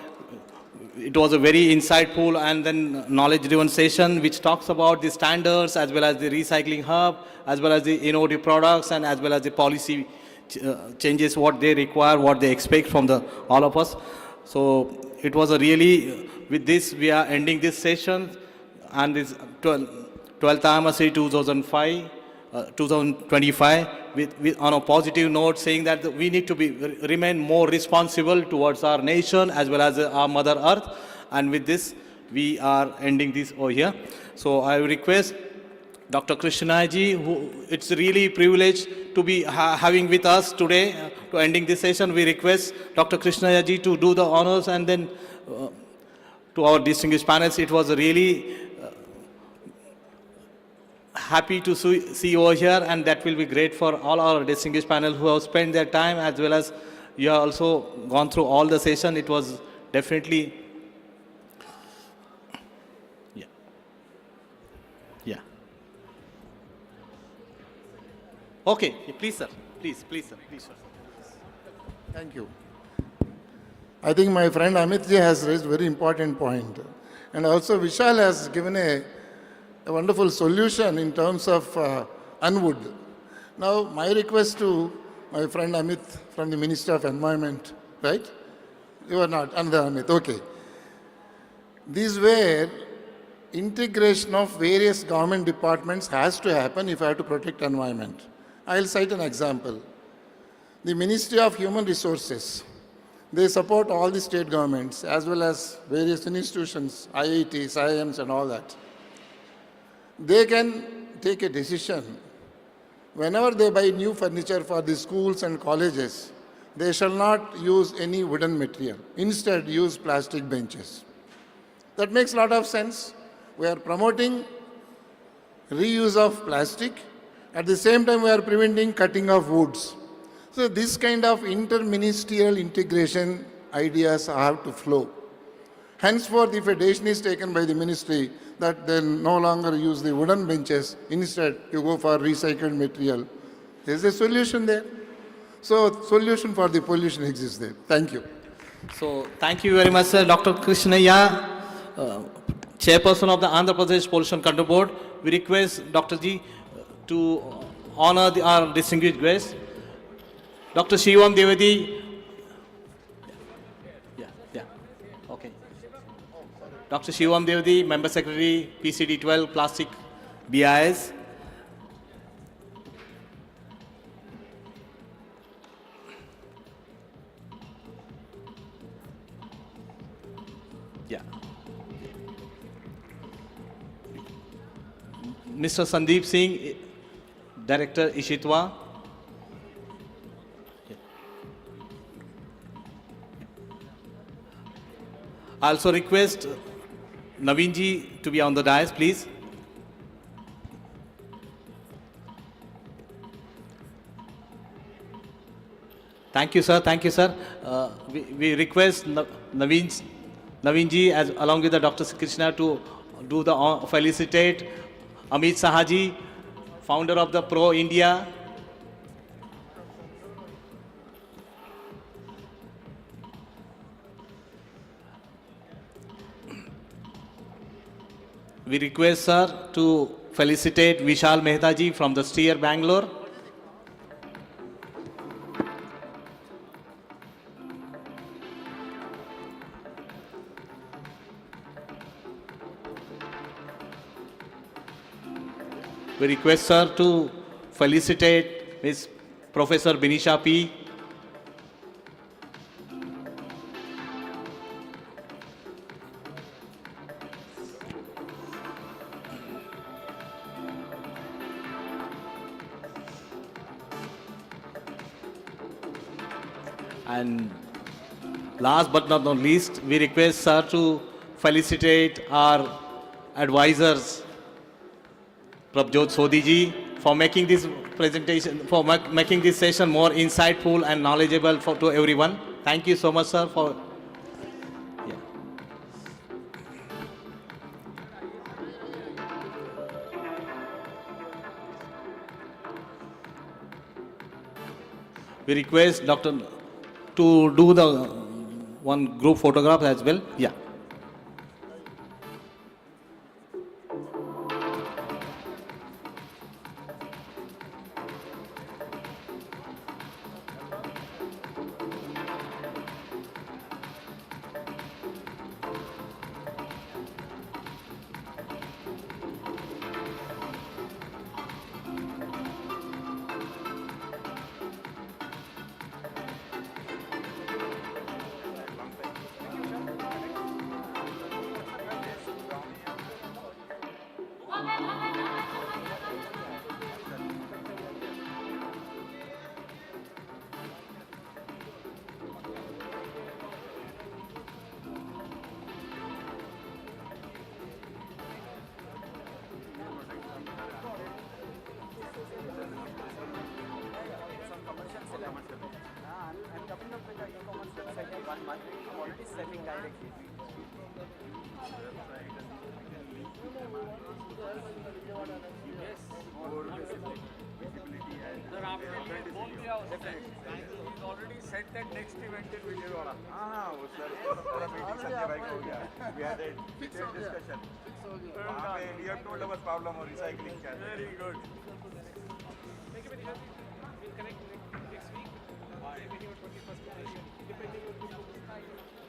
Speaker 11: It was a very insightful and then knowledge-driven session which talks about the standards as well as the recycling hub, as well as the innovative products and as well as the policy changes, what they require, what they expect from all of us. So it was a really, with this we are ending this session and this 12th IMRC 2025 on a positive note, saying that we need to remain more responsible towards our nation as well as our Mother Earth. And with this, we are ending this over here. So I request Dr. Krishna ji, who it's really a privilege to be having with us today to ending this session. We request Dr. Krishna ji to do the honors, and then to our distinguished panelists, it was really happy to see you over here, and that will be great for all our distinguished panel who have spent their time, as well as you have also gone through all the session. It was definitely, yeah. Okay, please sir, please sir.
Speaker 10: Thank you. I think my friend Amit ji has raised a very important point. And also Vishal has given a wonderful solution in terms of unwood. Now, my request to My friend Amit from the Ministry of Environment, right? You are not, another Amit, okay. These were integration of various government departments has to happen if I have to protect environment. I'll cite an example. The Ministry of Human Resources, they support all the state governments as well as various institutions, IITs, IIMs and all that. They can take a decision. Whenever they buy new furniture for the schools and colleges, they shall not use any wooden material. Instead, use plastic benches. That makes a lot of sense. We are promoting reuse of plastic. At the same time, we are preventing cutting of woods. So this kind of inter-ministerial integration ideas have to flow. Henceforth, if a decision is taken by the ministry that they no longer use the wooden benches, instead you go for recycled material, there is a solution there. So solution for the pollution exists there. Thank you.
Speaker 11: So thank you very much, sir. Dr. Krishnaya, Chairperson of the Andhra Pradesh Pollution Control Board. We request Dr. Ji to honor our distinguished guest. Dr. Shivam Devadi. Yeah. Okay. Dr. Shivam Devadi, Member Secretary, PCD 12, Plastic BIS. Yeah. Mr. Sandeep Singh, Director, Ishitwa. I also request Naveen ji to be on the dais, please. Thank you, sir. Thank you, sir. We request Naveen ji, as along with the Dr. Krishna, to do the felicitate Amit Sahaji, founder of the Pro India. We request sir to felicitate Vishal Mehta ji from the Steer, Bangalore. We request sir to felicitate Ms. Professor Binisha P. And last but not least, we request sir to felicitate our advisors, Prabjot Sodhi ji, for making this presentation, for making this session more insightful and knowledgeable to everyone. Thank you so much, sir, for. Yeah. We request Dr. to do the one group photograph as well. Yeah.
Speaker 12: Very good. Thank you very much. We'll connect next week.
Speaker 6: Why? Your 21st millennium, depending on which book.